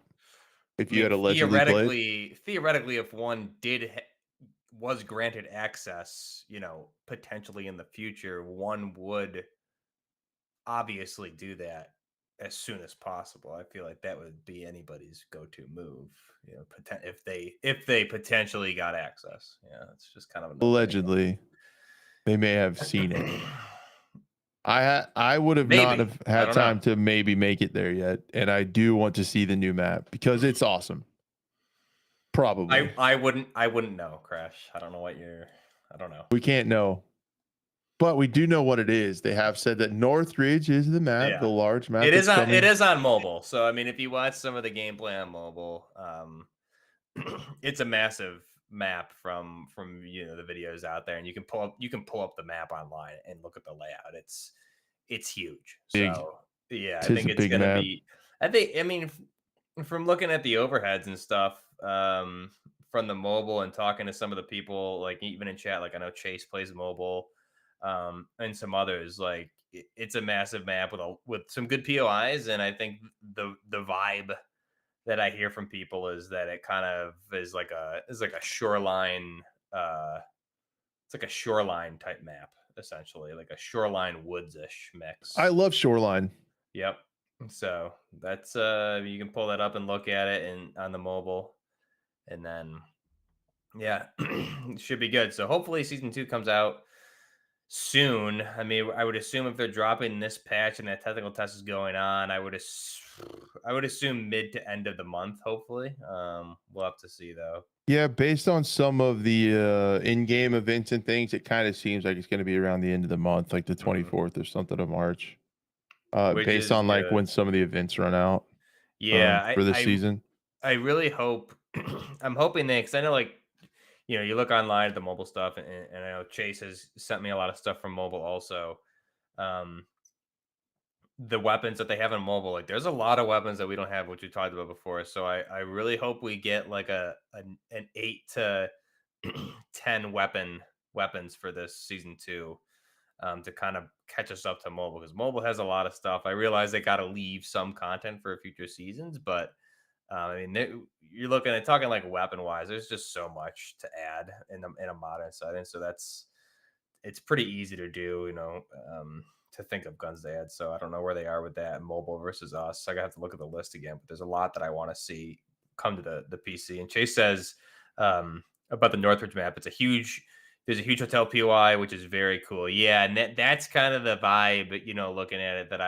if you had allegedly played? Theoretically, if one was granted access, you know, potentially in the future, one would obviously do that as soon as possible. I feel like that would be anybody's go-to move, you know, if they potentially got access. Yeah, it's just kind of allegedly they may have seen it. I would have not have had time to maybe make it there yet, and I do want to see the new map because it's awesome. Probably. I wouldn't know, Crash. I don't know. We can't know. But we do know what it is. They have said that Northridge is the map, the large map. It is on mobile. So I mean, if you watch some of the gameplay on mobile, it's a massive map from you know the videos out there, and you can pull up the map online and look at the layout. It's huge. Big. So yeah, I think it's gonna be. I mean, from looking at the overheads and stuff, from the mobile and talking to some of the people, like even in chat, like I know Chase plays mobile. And some others, like it's a massive map with some good POIs, and I think the vibe that I hear from people is that it kind of is like a shoreline it's like a shoreline type map, essentially, like a shoreline woods-ish mix. I love Shoreline. Yep. So that's you can pull that up and look at it and on the mobile, and then yeah, it should be good. So hopefully season 2 comes out soon. I mean, I would assume if they're dropping this patch and that technical test is going on, I would assume mid to end of the month. Hopefully, we'll have to see though. Yeah, based on some of the in-game events and things, it kind of seems like it's going to be around the end of the month, like the 24th or something of March. Which Based is on like good. when some of the events run out. Yeah, For the season. I really hope. I'm hoping they, because I know, like, you look online at the mobile stuff, and I know Chase has sent me a lot of stuff from mobile also. The weapons that they have in mobile, like, there's a lot of weapons that we don't have, which we talked about before. So I really hope we get like an 8 to 10 weapons for this season 2. To kind of catch us up to mobile, because mobile has a lot of stuff. I realize they got to leave some content for future seasons, but I mean, you're looking at talking like weapon wise. There's just so much to add in a modern setting, so it's pretty easy to do. To think of guns they add. So I don't know where they are with that mobile versus us. I have to look at the list again, but there's a lot that I want to see come to the PC. And Chase says about the Northridge map, there's a huge hotel POI, which is very cool. Yeah, and that's kind of the vibe, looking at it, that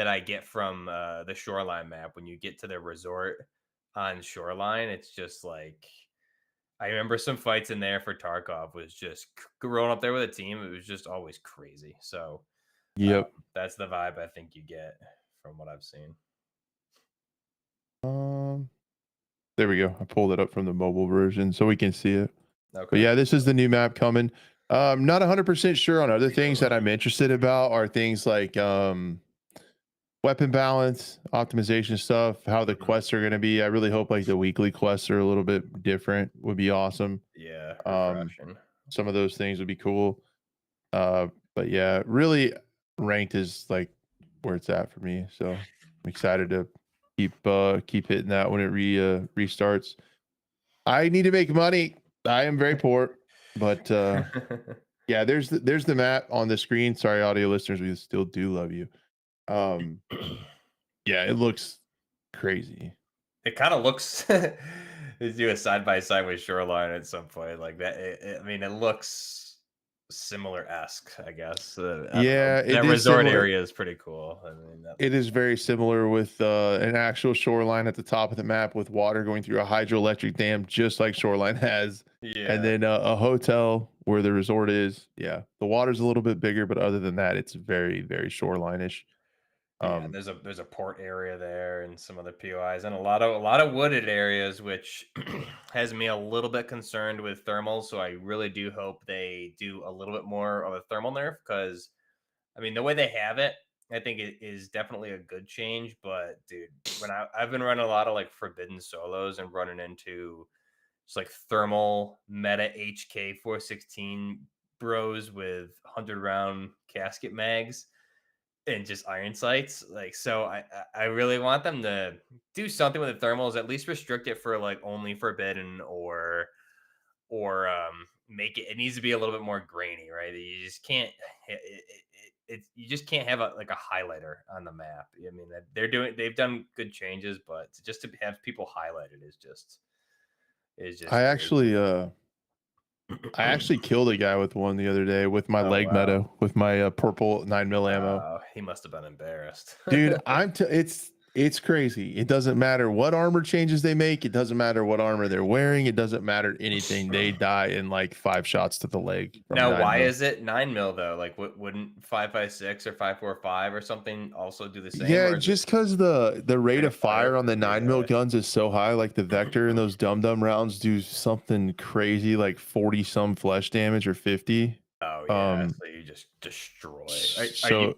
I get from the Shoreline map. When you get to the resort on Shoreline, it's just like, I remember some fights in there for Tarkov was just growing up there with a team. It was just always crazy. So Yep. that's the vibe I think you get from what I've seen. There we go. I pulled it up from the mobile version so we can see it. Okay. But yeah, this is the new map coming. Not 100% sure on other things that I'm interested about are things like weapon balance, optimization stuff, how the quests are going to be. I really hope like the weekly quests are a little bit different. Would be awesome. Yeah, refreshing. Some of those things would be cool. But yeah, really ranked is like where it's at for me. So I'm excited to keep hitting that when it restarts. I need to make money. I am very poor, but yeah, there's the map on the screen. Sorry, audio listeners, we still do love you. Yeah, it looks crazy. It kind of looks do a side by side with Shoreline at some point like that. I mean, it looks similar-esque, I guess. Yeah, that resort area is pretty cool. I mean, it is very similar with an actual shoreline at the top of the map with water going through a hydroelectric dam, just like Shoreline has. Yeah, and then a hotel where the resort is. Yeah, the water's a little bit bigger, but other than that, it's very, very shoreline-ish. Yeah, there's a port area there and some other POIs and a lot of wooded areas, which has me a little bit concerned with thermals. So I really do hope they do a little bit more of a thermal nerf, because I mean, the way they have it, I think it is definitely a good change. But dude, when I've been running a lot of like forbidden solos and running into just like thermal meta HK 416 bros with 100-round casket mags and just iron sights, like, so I really want them to do something with the thermals, at least restrict it for like only forbidden, or make it needs to be a little bit more grainy, right? You just can't you just can't have a highlighter on the map. I mean, they've done good changes, but just to have people highlighted is just I actually killed a guy with one the other day with my leg meta with my purple 9mm ammo. He must have been embarrassed. Dude, it's crazy. It doesn't matter what armor changes they make. It doesn't matter what armor they're wearing. It doesn't matter anything. They die in like 5 shots to the leg. Now, why is it 9mm though? Like, wouldn't 5.56 or 5.45 or something also do the same? Yeah, just because the rate of fire on the 9mm guns is so high. Like the Vector and those dum-dum rounds do something crazy, like 40 some flesh damage or 50. Oh yeah, so you just destroy.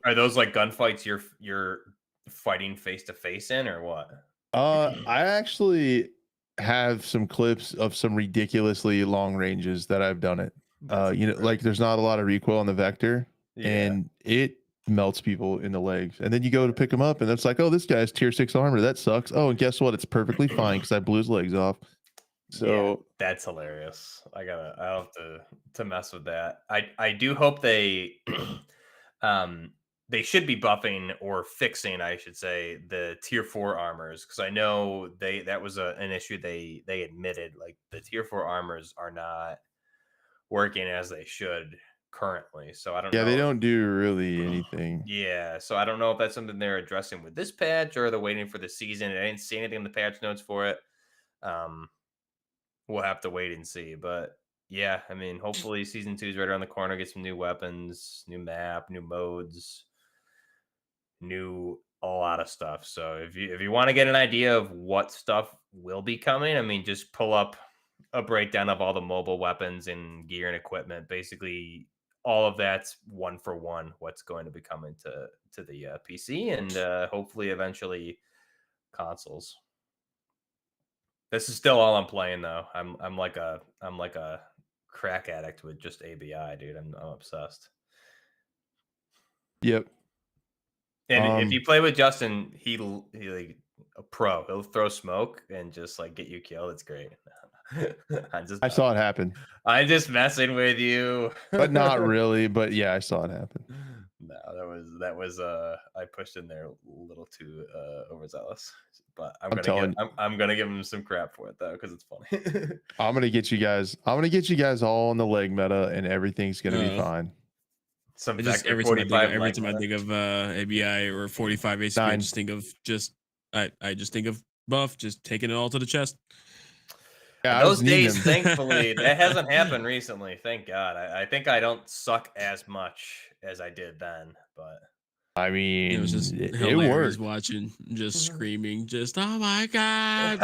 Are those like gunfights you're fighting face to face in, or what? I actually have some clips of some ridiculously long ranges that I've done it. Like there's not a lot of recoil on the Vector, and it melts people in the legs. And then you go to pick them up, and it's like, oh, this guy's tier 6 armor. That sucks. Oh, and guess what? It's perfectly fine because I blew his legs off. So that's hilarious. I have to mess with that. I do hope they they should be buffing or fixing, I should say, the tier 4 armors, because I know that was an issue they admitted. Like the tier 4 armors are not working as they should currently. So I don't yeah, they know. don't do really anything. Yeah, so I don't know if that's something they're addressing with this patch or they're waiting for the season. I didn't see anything in the patch notes for it. Um, we'll have to wait and see. But yeah, I mean, hopefully season 2 is right around the corner. Get some new weapons, new map, new modes, a lot of stuff. So if you want to get an idea of what stuff will be coming, I mean, just pull up a breakdown of all the mobile weapons and gear and equipment. Basically, all of that's one for one what's going to be coming to the PC and hopefully eventually consoles. This is still all I'm playing though. I'm like a crack addict with just ABI, dude. I'm obsessed. Yep. And if you play with Justin, he like a pro. He'll throw smoke and just like get you killed. It's great. I saw it happen, I'm just messing with you. but not really. But yeah, I saw it happen. No, that was I pushed in there a little too overzealous. But I'm gonna give him some crap for it though, because it's funny. I'm gonna get you guys all on the leg meta, and everything's gonna be fine. Some Vector 45 every time I think of ABI or 45 ACP, I just think of I just think of buff, just taking it all to the chest. Yeah, those days, thankfully, that hasn't happened recently. Thank God. I think I don't suck as much as I did then, but I mean, it was just it worked. Watching, just screaming, just oh my God.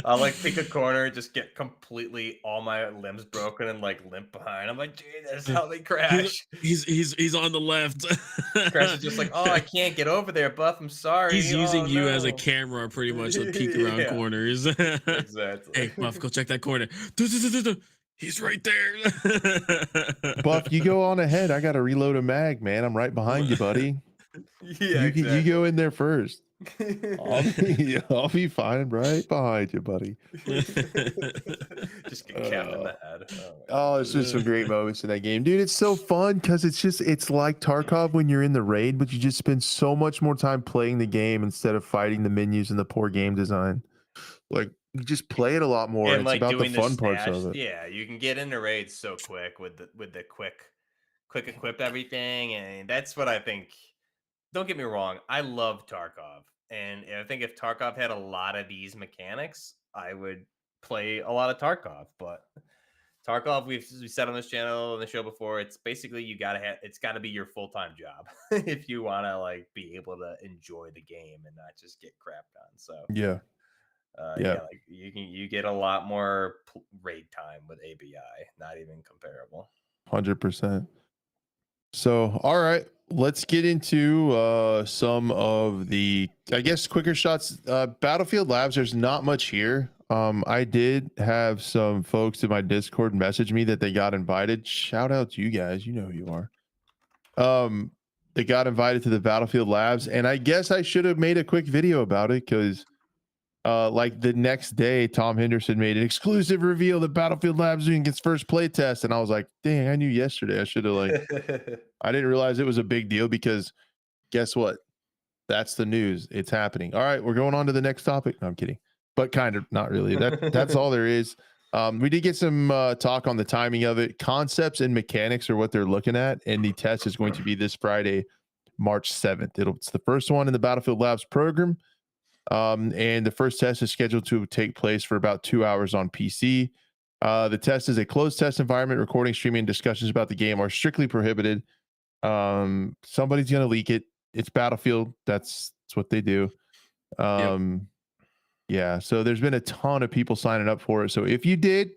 I'll like pick a corner, just get completely all my limbs broken and like limp behind. I'm like, Jesus, help me, Crash. He's on the left. Crash is just like, oh, I can't get over there, Buff. I'm sorry. He's using you as a camera pretty much to peek around corners. Exactly. Hey, Buff, go check that corner. He's right there. Buff, you go on ahead. I got to reload a mag, man. I'm right behind you, buddy. Yeah, you go in there first. I'll be fine right behind you, buddy. Just get capped in the head. It's just some great moments in that game, dude. It's so fun because it's like Tarkov when you're in the raid, but you just spend so much more time playing the game instead of fighting the menus and the poor game design. Like, you just play it a lot more. And it's like about the fun parts of it. Yeah, you can get into raids so quick with the quick equip everything, and that's what I think. Don't get me wrong, I love Tarkov, and I think if Tarkov had a lot of these mechanics, I would play a lot of Tarkov. But Tarkov, we said on this channel on the show before, it's basically it's got to be your full-time job if you want to like be able to enjoy the game and not just get crapped on. So yeah. Like you get a lot more raid time with ABI, not even comparable. 100%. So, all right, let's get into some of the, I guess, quicker shots. Battlefield Labs, there's not much here. I did have some folks in my Discord message me that they got invited. Shout out to you guys. You know who you are. They got invited to the Battlefield Labs, and I guess I should have made a quick video about it because like the next day, Tom Henderson made an exclusive reveal that Battlefield Labs doing its first play test. And I was like, dang, I knew yesterday. I should have I didn't realize it was a big deal because guess what? That's the news. It's happening. All right, we're going on to the next topic. No, I'm kidding, but kind of not really. That's all there is. We did get some talk on the timing of it. Concepts and mechanics are what they're looking at. And the test is going to be this Friday, March 7th. It's the first one in the Battlefield Labs program. And the first test is scheduled to take place for about 2 hours on PC. The test is a closed test environment. Recording, streaming, and discussions about the game are strictly prohibited. Somebody's going to leak it. It's Battlefield. That's what they do. Yeah. So there's been a ton of people signing up for it. So if you did,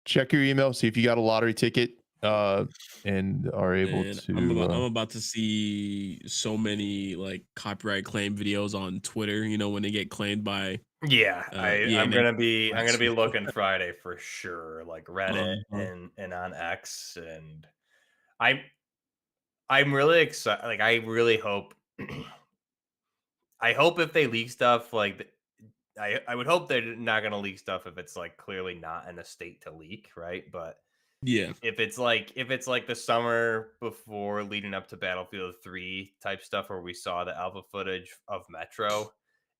check your email, see if you got a lottery ticket. And are able to. I'm about to see so many like copyright claim videos on Twitter. You know, when they get claimed by. Yeah, I'm gonna be looking Friday for sure, like Reddit and on X, and I'm really excited. Like, I really hope. I hope if they leak stuff, like I would hope they're not going to leak stuff if it's like clearly not in a state to leak, right? But Yeah. if it's like the summer before leading up to Battlefield 3 type stuff where we saw the alpha footage of Metro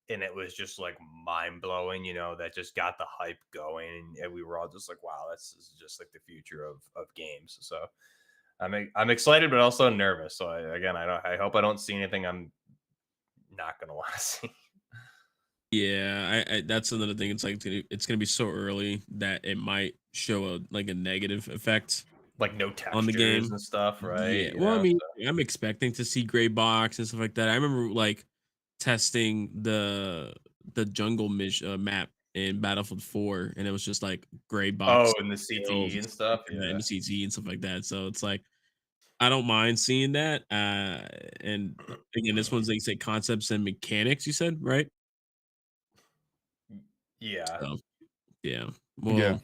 and it was just like mind blowing, that just got the hype going and we were all just like, wow, this is just like the future of games. So I'm excited but also nervous. So I hope I don't see anything I'm not going to want to see. Yeah, I that's another thing. It's like it's gonna be so early that it might show a negative effect Like no on the textures game. and stuff, right? Yeah. Well, I mean, I'm expecting to see gray box and stuff like that. I remember like testing the jungle map in Battlefield 4, and it was just like gray box And the hills CTE and stuff. and Yeah. the CT and stuff like that. So it's like I don't mind seeing that. And again, this one's like say concepts and mechanics. You said right? Yeah. So, yeah. Yeah. Well,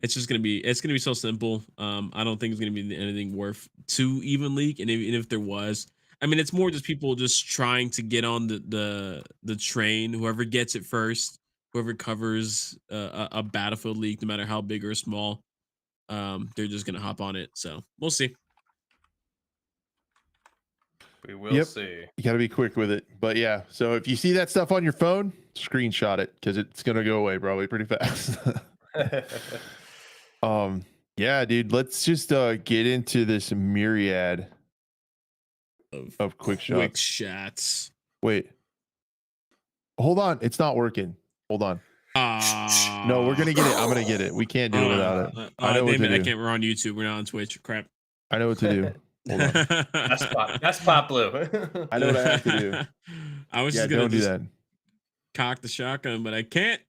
it's gonna be so simple. I don't think it's gonna be anything worth to even leak. And if there was, I mean, it's more just people just trying to get on the train. Whoever gets it first, whoever covers a Battlefield leak, no matter how big or small, they're just gonna hop on it. So we'll see. We will Yep. see. You got to be quick with it. But yeah, so if you see that stuff on your phone, screenshot it because it's going to go away probably pretty fast. Yeah, dude, let's just get into this myriad of quick shots. Shots. Wait. Hold on, it's not working. Hold on. No, we're going to get it. I'm going to get it. We can't do it without it. I know what to do. I can't. We're on YouTube. We're not on Twitch. Crap. I know what to do. Hold on. That's pop blue. I know what I have to do. I was Yeah, just gonna don't do that. cock the shotgun, but I can't.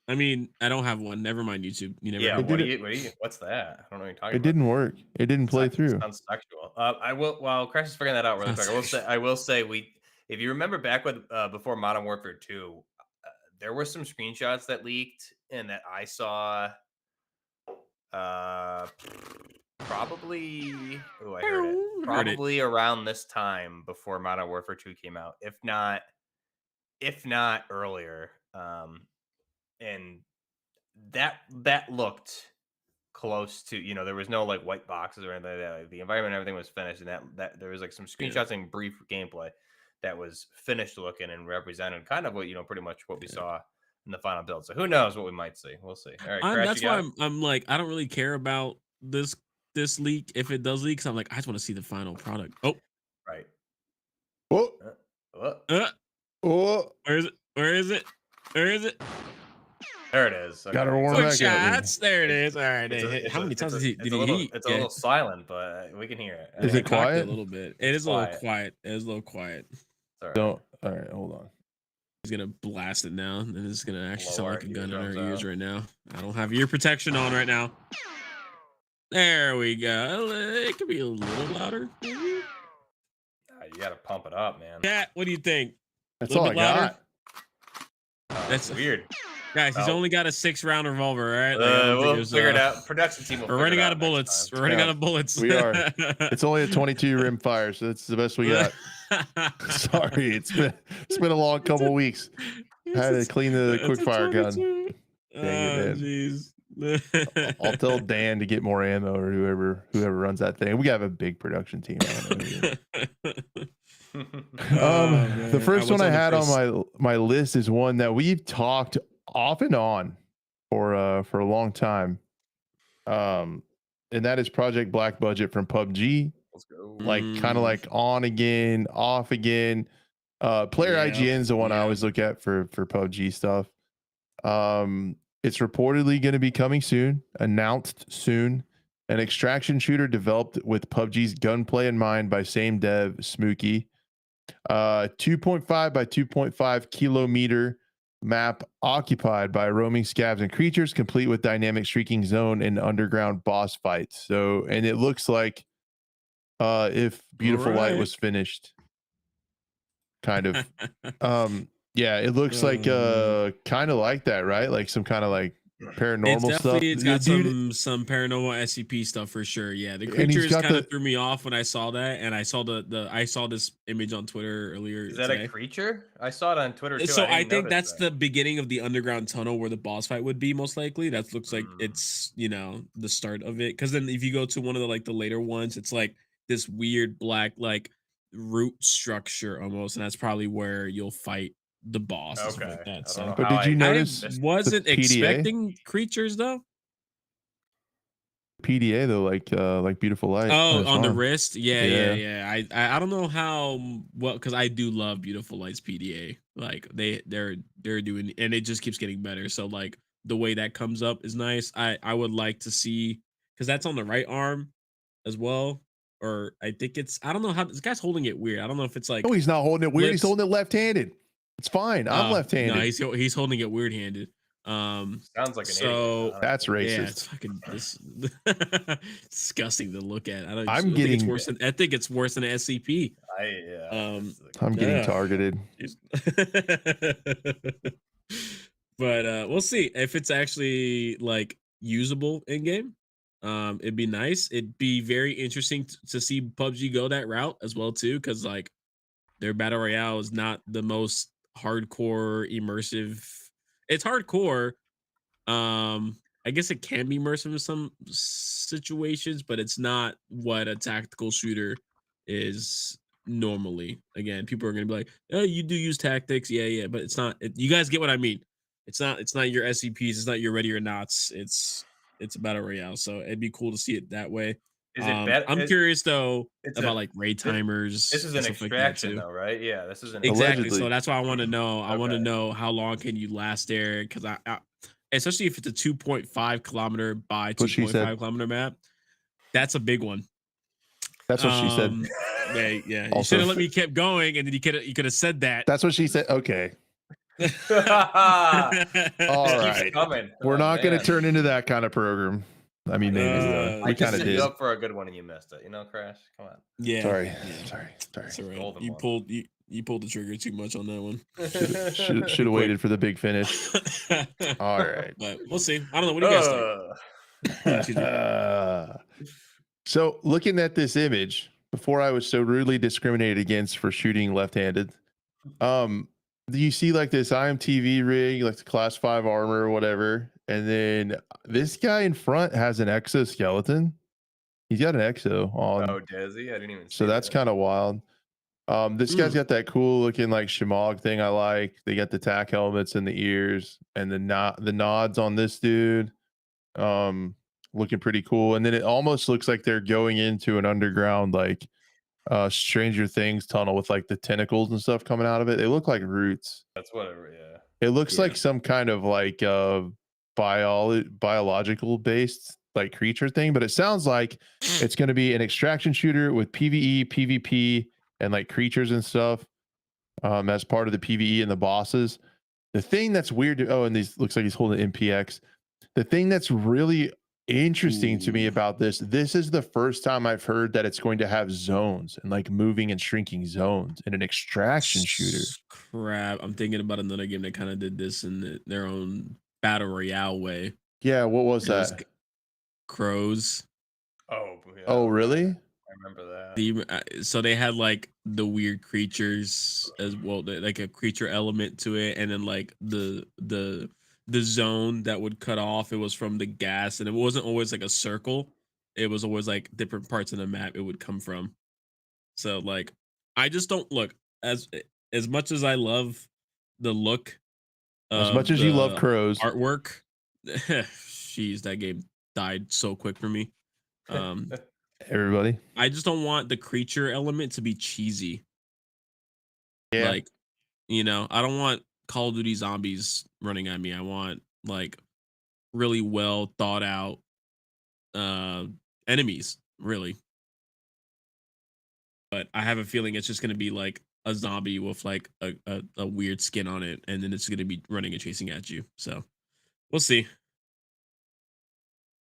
I mean, I don't have one. Never mind YouTube. You never. Yeah, know. what's that? I don't know what you're talking It about. didn't work. It didn't play through. Sounds sexual. I will. While Crash is figuring that out really quick, I will say if you remember back with before Modern Warfare 2, there were some screenshots that leaked and that I saw. Probably. Oh, I heard it. Probably around this time before Modern Warfare 2 came out, if not earlier. And that looked close to, there was no like white boxes or anything like that. Like, the environment, everything was finished, and that there was like some screenshots and brief gameplay that was finished looking and represented kind of what pretty much what we saw in the final build. So who knows what we might see? We'll see. All right, that's why I'm like, I don't really care about this leak if it does leak. So I'm like, I just want to see the final product. Oh, right. Oh, where is it? Where is it? Where is it? There it is. Okay. Got to warm Quick back shots. There it is. All right. How many times did he It's a little silent, but we can hear it. Is it quiet? A little bit. It is a little quiet. It is a little quiet. Sorry. Don't. All right, hold on. He's gonna blast it now, and it's gonna actually Blow sound our like a gun in our eardrums ears out. right now. I don't have ear protection on right now. There we go. It could be a little louder. Maybe. You gotta pump it up, man. Cat, what do you think? That's all I got. That's weird. Guys, he's only got a 6-round revolver, right? We'll figure it out. Production team will We're running out of bullets. We're running out of bullets. We are. It's only a 22 rim fire, so that's the best we got. Sorry, it's been a long couple of weeks. I had to clean the quick fire gun. Jeez. I'll tell Dan to get more ammo or whoever runs that thing. We have a big production team. The first one I had on my list is one that we've talked off and on for a long time. And that is Project Black Budget from PUBG. Let's go. Like kind of like on again, off again. Player IGN is the one I always look at for PUBG stuff. It's reportedly going to be coming soon, announced soon. An extraction shooter developed with PUBG's gunplay in mind by same dev Smooky. 2.5 by 2.5 kilometer map occupied by roaming scavs and creatures, complete with dynamic streaking zone and underground boss fights. So, and it looks like if Beautiful Light was finished, kind of. Yeah, it looks like kind of like that, right? Like some kind of like paranormal stuff. It's The got dude, some paranormal SCP stuff for sure. Yeah, the and he's creatures got kind of the threw me off when I saw that, and I saw I saw this image on Twitter earlier Is that a today. creature? I saw it on Twitter too. So I I didn't think notice that's that. the beginning of the underground tunnel where the boss fight would be most likely. That looks like Mm, it's the start of it. Because then if you go to one of the later ones, it's like this weird black root structure almost, and that's probably where you'll fight the boss and stuff okay. like that. I don't know So but how did you I notice missed. the wasn't PDA? expecting creatures though. PDA though, like Beautiful Light on Oh, his on the arm. wrist? Yeah, yeah, Yeah. yeah. I don't know how well because I do love Beautiful Lights PDA. Like they're doing and it just keeps getting better. So like the way that comes up is nice. I would like to see because that's on the right arm as well. Or I think it's I don't know how this guy's holding it weird. I don't know if it's No, like he's not holding it weird. He's flipped. holding it left-handed. It's fine. I'm No, left-handed. he's holding it weird handed. Sounds like an idiot. So That's yeah, it's racist. fucking this disgusting to look at. I I'm think it's getting worse than I think it's worse than an SCP. Yeah. This Um, is I'm getting ugh. targeted. But we'll see if it's actually like usable in game. It'd be nice. It'd be very interesting to see PUBG go that route as well too, because like their battle royale is not the most hardcore immersive. It's hardcore, I guess it can be immersive in some situations, but it's not what a tactical shooter is normally. Again, people are gonna be like, "Oh, you do use tactics, yeah, yeah," but it's not. You guys get what I mean. It's not. It's not your SCPs. It's not your ready or nots. It's a battle royale. So it'd be cool to see it that way. Is it better? I'm curious though It's about a like raid this, this timers is and an stuff like that extraction too. though, right? Yeah, this is an Exactly. Allegedly. So that's why I want to know. I want to Okay. know how long can you last there? Because especially if it's a 2.5 kilometer by That's what she 2.5 said. kilometer map, that's a big one. That's what she said. Yeah, yeah. You Also, should have let me keep going, and then you could have said that. that's what she said. Okay. All It keeps right. coming. We're Oh, not going to man. turn into that kind of program. I mean, maybe we are. I We just kind of set you did. up for a good one and you missed it. You know, Crash. Come on. Yeah. Sorry. Yeah. Sorry. That's all right. Golden You one. pulled the trigger too much on that one. Should have waited for the big finish. All right. But we'll see. I don't know. What do you guys think? Excuse me. So looking at this image before I was so rudely discriminated against for shooting left-handed, do you see like this IMTV rig, like the class 5 armor or whatever, and then this guy in front has an exoskeleton. He's got an exo on. Oh, does he? I didn't even see So that's that. kind of wild. This guy's got that cool looking like Shemog thing I like. They got the tack helmets and the ears and the nods on this dude. Looking pretty cool. And then it almost looks like they're going into an underground like Stranger Things tunnel with like the tentacles and stuff coming out of it. They look like roots. That's whatever. Yeah. It looks Yeah. like some kind of like biological based like creature thing, but it sounds like it's going to be an extraction shooter with PvE, PvP, and like creatures and stuff as part of the PvE and the bosses. The thing that's weird, and these looks like he's holding MPX. The thing that's really interesting to me about this is the first time I've heard that it's going to have zones and like moving and shrinking zones in an extraction shooter. Crap. I'm thinking about another game that kind of did this in their own battle royale way. Yeah, what was It was that? Crows. Oh, yeah. Oh, really? I remember that. So they had like the weird creatures as well, like a creature element to it, and then like the zone that would cut off. It was from the gas, and it wasn't always like a circle. It was always like different parts of the map it would come from. So like, I just don't look as much as I love the look. As much as you love crows, artwork. Jeez, that game died so quick for me. Everybody. I just don't want the creature element to be cheesy. Yeah. Like, I don't want Call of Duty zombies running at me. I want like really well thought out enemies, really. But I have a feeling it's just gonna be like a zombie with like a weird skin on it, and then it's gonna be running and chasing at you. So we'll see.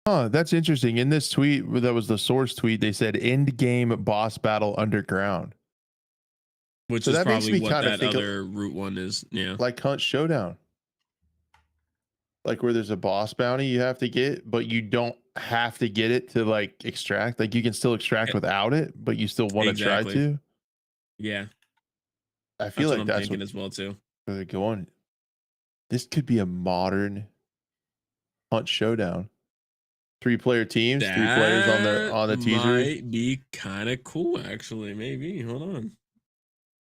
Oh, that's interesting. In this tweet, that was the source tweet, they said end game boss battle underground. Which So is that makes probably me what kinda that think of- other route one is. Yeah. Like Hunt Showdown. like where there's a boss bounty you have to get, but you don't have to get it to like extract. Like you can still extract without it, but you still want to try Exactly. to. Yeah, I feel that's what like I'm that's thinking what as well too. they're going. This could be a modern hunt showdown. 3-player teams, 3 players on That the teaser. might be kind of cool, actually. Maybe. Hold on.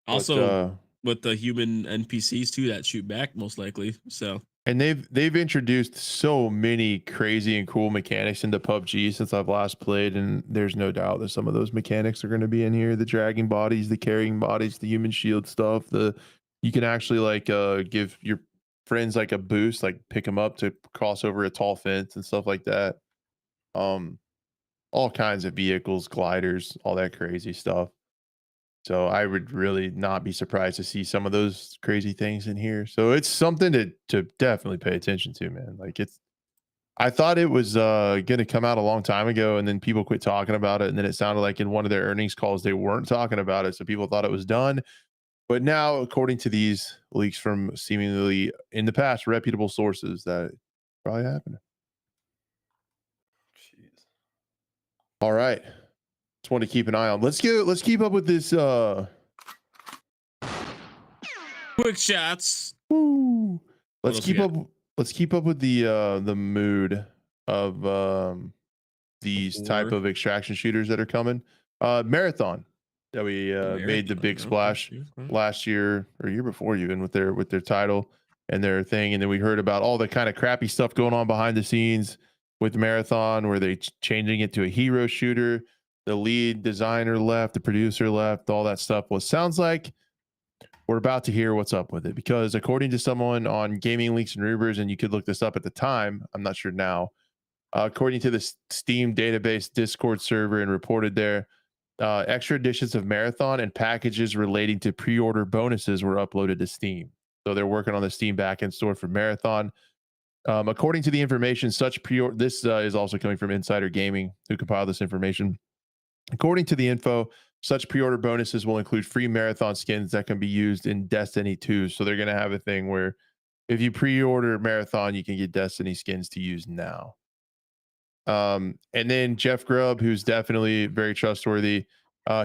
But, Also, with the human NPCs too that shoot back, most likely. So, and they've introduced so many crazy and cool mechanics into PUBG since I've last played, and there's no doubt that some of those mechanics are going to be in here. The dragging bodies, the carrying bodies, the human shield stuff. You can actually like give your friends like a boost, like pick them up to cross over a tall fence and stuff like that. All kinds of vehicles, gliders, all that crazy stuff. So I would really not be surprised to see some of those crazy things in here. So it's something to definitely pay attention to, man. Like I thought it was gonna come out a long time ago, and then people quit talking about it, and then it sounded like in one of their earnings calls they weren't talking about it, so people thought it was done. But now, according to these leaks from seemingly in the past reputable sources, that it's probably happening. Jeez. All right. Just want to keep an eye on. Let's keep up with this quick shots. woo. Let's else keep we up with the mood of these type of extraction shooters that are coming. Marathon that we made the big splash last year or year before even with their title and their thing, and then we heard about all the kind of crappy stuff going on behind the scenes with Marathon, where they changing it to a hero shooter. The lead designer left, the producer left, all that stuff. Well, it sounds like we're about to hear what's up with it, because according to someone on Gaming Leaks and Rumors, and you could look this up at the time, I'm not sure now, according to the Steam database Discord server and reported there, extra editions of Marathon and packages relating to pre-order bonuses were uploaded to Steam. So they're working on the Steam backend store for Marathon. According to the information, such pre-order, this is also coming from Insider Gaming, who compiled this information. According to the info, such pre-order bonuses will include free Marathon skins that can be used in Destiny 2. So they're going to have a thing where if you pre-order Marathon, you can get Destiny skins to use now. And then Jeff Grubb, who's definitely very trustworthy,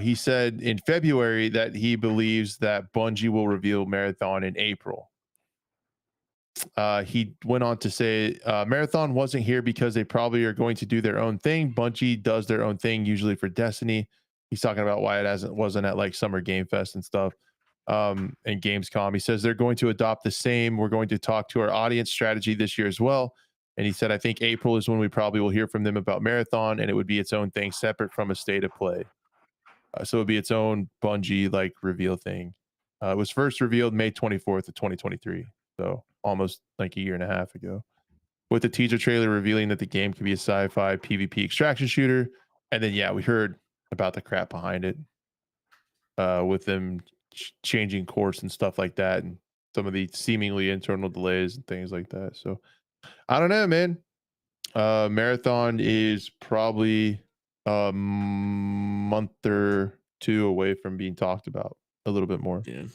he said in February that he believes that Bungie will reveal Marathon in April. He went on to say Marathon wasn't here because they probably are going to do their own thing. Bungie does their own thing usually for Destiny. He's talking about why it wasn't at like Summer Game Fest and stuff, and Gamescom. He says they're going to adopt the same. We're going to talk to our audience strategy this year as well. And he said, I think April is when we probably will hear from them about Marathon, and it would be its own thing separate from a state of play. So it would be its own Bungie like reveal thing. It was first revealed May 24th of 2023. So almost like a year and a half ago, with the teaser trailer revealing that the game could be a sci-fi PvP extraction shooter. And then, yeah, we heard about the crap behind it, with them changing course and stuff like that, and some of the seemingly internal delays and things like that. So I don't know, man. Marathon is probably a month or two away from being talked about a little bit more. Yeah,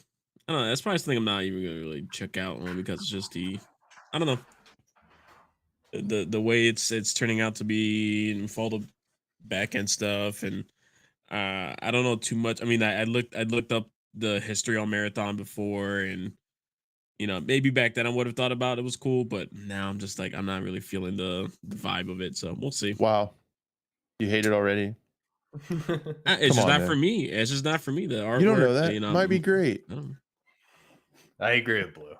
I don't know. That's probably something I'm not even gonna really check out on, because it's just I don't know, the way it's turning out to be, and all the back end stuff, and I don't know too much. I mean, I looked up the history on Marathon before, and maybe back then I would have thought about it was cool, but now I'm just like, I'm not really feeling the vibe of it. So we'll see. Wow, you hate it already? It's just not for me. It's just not for me. The artwork, you don't know that might be great. I agree with Blue.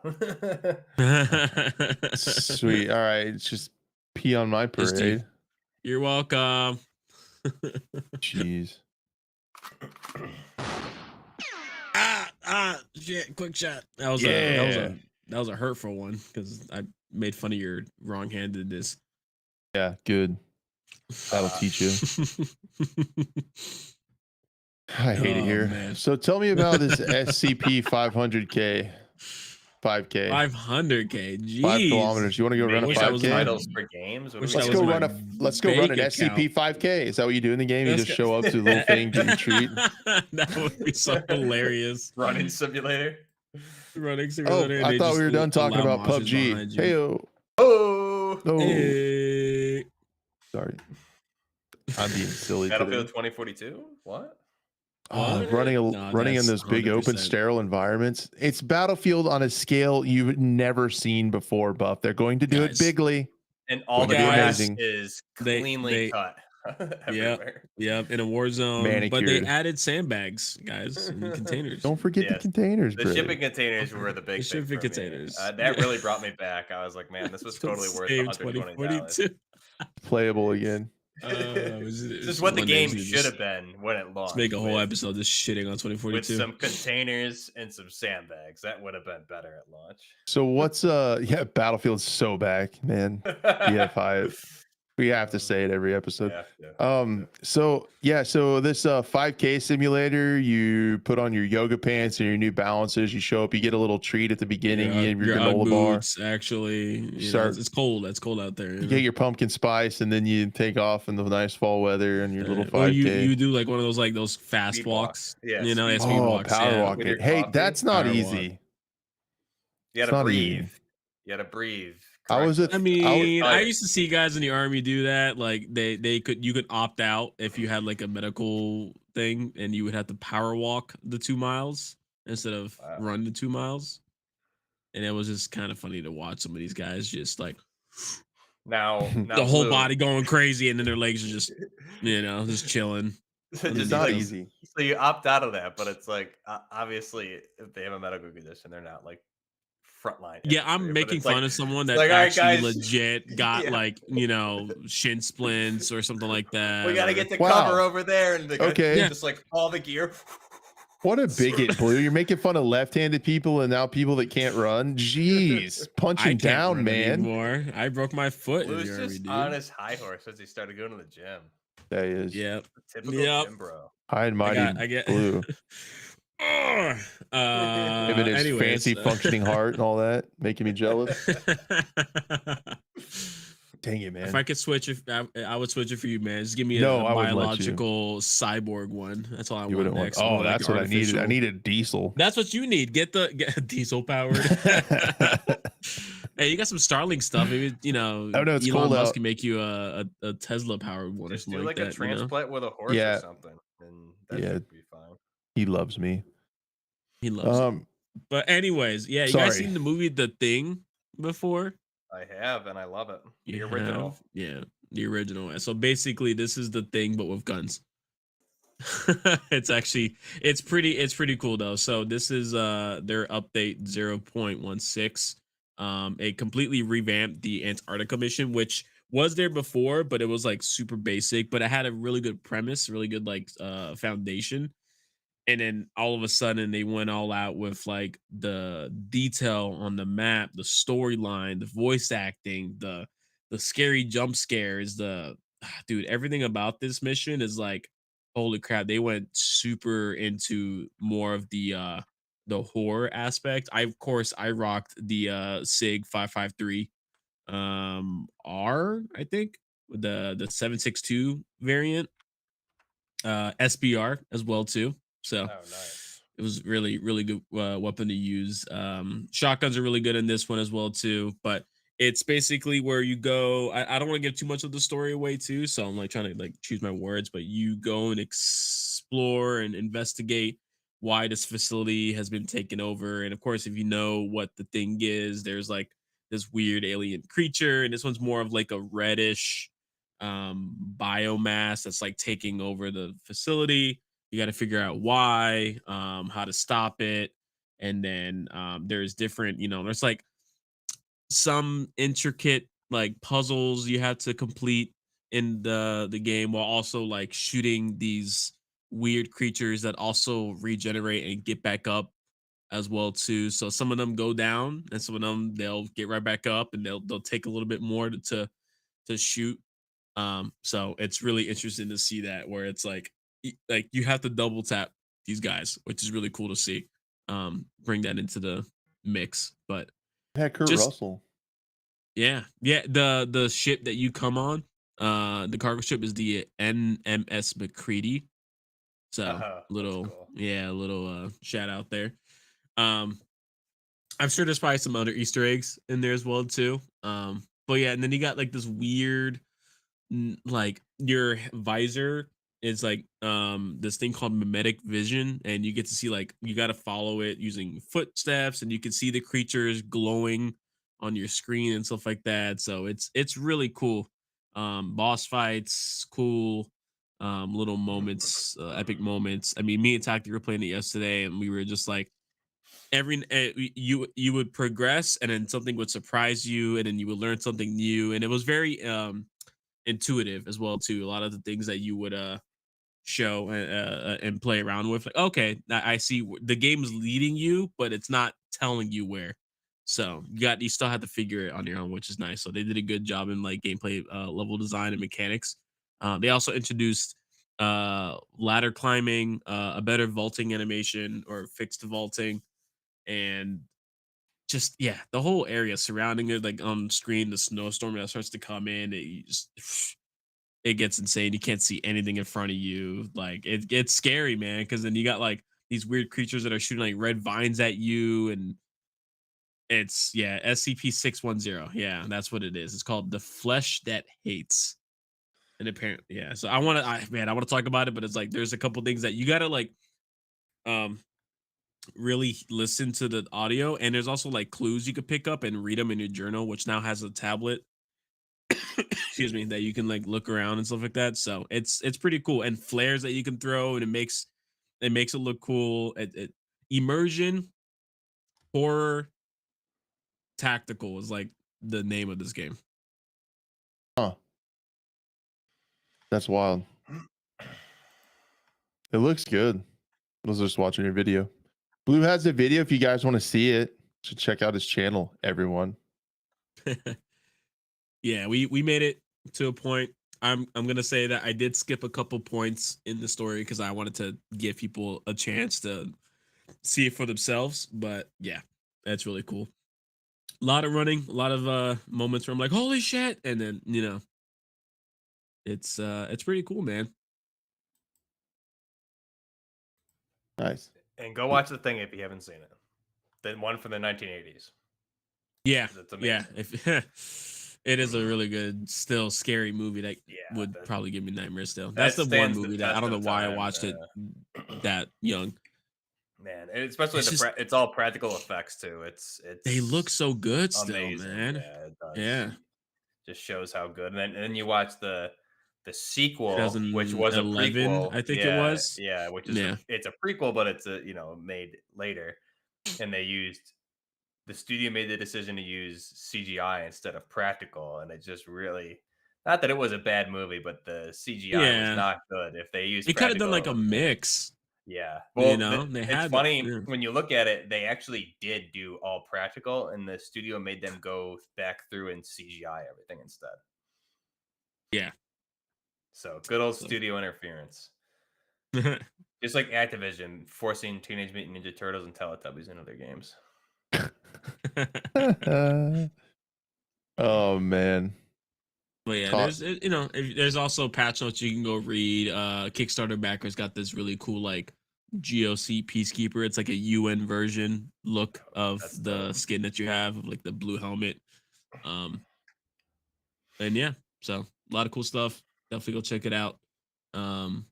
Sweet. All right, it's just pee on my parade. You're welcome. Jeez. Shit! Quick shot. That was a hurtful one, because I made fun of your wrong-handedness. Yeah, good. That'll teach you. I hate it here. Man. So tell me about this SCP 500K. 5K. 500K. Jeez. 5 kilometers. You want to go run a 5K? Titles for games. Let's go run an SCP 5K. Is that what you do in the game? You just show up to the little thing, get your treat. That would be so hilarious. Running simulator. Running simulator. Oh, I thought we were done talking about PUBG. Hey-o. Oh. Oh, Hey. sorry. I'm being silly Battlefield today. 2042. What? Oh, What? No, running in that's those big open 100%. sterile environments. It's Battlefield on a scale you've never seen before, Buff. They're going to do it Guys. bigly. And all the Going to be grass amazing. is They- cleanly they- cut everywhere. Yep, in a war zone. But they Manicured. added sandbags, guys, and containers. Don't forget the Yes, containers, The bro. shipping containers were the The big thing shipping for me. containers. That really brought me back. I was like, man, this was totally worth the Save $120. 2042. Playable again. This is what the one day game we should have just- been when it launched. Let's make a whole with, episode just shitting on with 2042. some containers and some sandbags. That would have been better at launch. So what's yeah, Battlefield's so back, man. BF5. We have to say it every episode. So yeah, so this 5K simulator, you put on your yoga pants and your New Balances, you show up, you get a little treat at the beginning, you have your granola bar. Boots, actually. Start- It's cold. It's cold out there. You get your pumpkin spice, and then you take off in the nice fall weather and your little 5K. Or you do like one of those fast Speed walks. walk. Yeah, You know, speed speed Oh, walks. power yeah. walk With your it. Hey, coffee. that's not Power walk. easy. You It's gotta not breathe. easy. You gotta breathe. I was correctly. at- I mean, I tired. used to see guys in the army do that. Like you could opt out if you had like a medical thing, and you would have to power walk the 2 miles instead of Wow. run the 2 miles. And it was just kind of funny to watch some of these guys just like now the whole Blue, body going crazy, and then their legs are just just chilling. just It's not like- easy. So you opt out of that, but it's like obviously if they have a medical condition, they're not like frontline. Yeah, I'm infantry, but making it's fun like- of someone it's that like, "All right, actually guys." legit got Yeah. like shin splints or something like that. We gotta or- get the Wow. cover over there, and the guy Okay. Yeah. just like all the gear. What a bigot, Blue. You're making fun of left-handed people and now people that can't run. Jeez. Punch I him can't down, run man. anymore. I broke my foot in Blue's the army, just dude. on his high horse since he started going to the gym. That is. Yep. Typical Yep. gym bro. High and mighty I get Blue. Ugh. Him and his anyways, fancy functioning heart and all that, making me jealous. Dang it, man. If I could switch, I would switch it for you, man. Just give me No, a I wouldn't let you. biological cyberg one. That's all I You want wouldn't want. next. Oh, More like that's what I needed. I artificial. need a diesel. That's what you need. Get diesel powered. Hey, you got some Starlink stuff. Maybe Oh, no, it's Elon cold Musk out. can make you a Tesla powered one Just or do something like like a that. you know? transplant with a horse Yeah. or something, and that Yeah. should be fine. He loves me. He loves it. But anyways, yeah, you guys sorry. seen the movie The Thing before? I have, and I love it. The You original. have? Yeah, the original. So basically, this is The Thing, but with guns. it's pretty cool though. So this is their update 0.16. It completely revamped the Antarctica mission, which was there before, but it was like super basic, but it had a really good premise, really good like foundation. And then all of a sudden they went all out with like the detail on the map, the storyline, the voice acting, the scary jump scares, dude, everything about this mission is like, holy crap, they went super into more of the horror aspect. Of course I rocked the SIG 553 R, I think, with the 762 variant, SBR as well too. So Oh, nice. it was really good weapon to use. Shotguns are really good in this one as well too, but it's basically where you go. I don't want to give too much of the story away too, so I'm like trying to like choose my words, but you go and explore and investigate why this facility has been taken over. And of course, if you know what the thing is, there's like this weird alien creature, and this one's more of like a reddish biomass that's like taking over the facility. You got to figure out why, how to stop it. And then there's different, there's like some intricate like puzzles you have to complete in the game, while also like shooting these weird creatures that also regenerate and get back up as well too. So some of them go down, and some of them they'll get right back up, and they'll take a little bit more to shoot. So it's really interesting to see that, where it's like you have to double tap these guys, which is really cool to see. Bring that into the mix. But Yeah, Kurt Russell. yeah, the ship that you come on, the cargo ship is the NMS McCready. So little cool. little shout out there. I'm sure there's probably some other Easter eggs in there as well too. But yeah, and then you got like this weird like your visor is like this thing called mimetic vision, and you get to see like you got to follow it using footsteps, and you can see the creatures glowing on your screen and stuff like that. So it's really cool. Boss fights cool, little moments, epic moments. I mean, me and Taki were playing it yesterday, and we were just like you would progress, and then something would surprise you, and then you would learn something new, and it was very intuitive as well too. A lot of the things that you would show and play around with, like, okay, I see the game is leading you, but it's not telling you where. So you still have to figure it on your own, which is nice. So they did a good job in like gameplay, level design and mechanics. They also introduced ladder climbing, a better vaulting animation or fixed vaulting, and just yeah, the whole area surrounding it, like on screen, the snowstorm that starts to come in, it gets insane. You can't see anything in front of you. Like it gets scary, man. Because then you got like these weird creatures that are shooting like red vines at you, and it's yeah, SCP-610. Yeah, that's what it is. It's called the flesh that hates. And apparently, yeah. So I want to talk about it, but it's like there's a couple things that you gotta like um really listen to the audio, and there's also like clues you could pick up and read them in your journal, which now has a tablet excuse me, that you can like look around and stuff like that. So it's pretty cool, and flares that you can throw, and it makes it look cool. Immersion horror tactical is like the name of this game. Huh. That's wild. It looks good. I was just watching your video. Blue has a video. If you guys want to see it, should check out his channel, everyone. Yeah, we made it to a point. I'm gonna say that I did skip a couple points in the story because I wanted to give people a chance to see it for themselves. But yeah, that's really cool. A lot of running, a lot of moments where I'm like, holy shit, and then it's pretty cool, man. Nice. And go watch the thing if you haven't seen it. The one from the 1980s. Yeah, That's yeah. amazing. If it is a really good, still scary movie that Yeah, would that, probably give me nightmares. Still, that's that the one stands the movie that I test don't know of why I time. watched it that young. Man, and especially It's just it's all practical effects too. they look It's so good still, amazing. man. Yeah, it does. Yeah, Just shows how good. And then you watch the sequel, which was a 2011, prequel. I think it Yeah, was. yeah, which is Yeah, it's a prequel, but it's made later, and the studio made the decision to use CGI instead of practical, and it just really, not that it was a bad movie, but the CGI was yeah. not good. If they used They could have done practical, like it a would have been. mix. Yeah. You Well, know, they it's had the funny yeah. when you look at it, they actually did do all practical, and the studio made them go back through and CGI everything instead. Yeah. So good old So. studio interference. Just like Activision forcing Teenage Mutant Ninja Turtles and Teletubbies into their games. Oh man. But yeah, Caught. there's also patch notes you can go read. Kickstarter backers got this really cool like GOC Peacekeeper. It's like a UN version look of That's the dope. skin that you have, of like the blue helmet. Um, and yeah, so a lot of cool stuff. Definitely go check it out.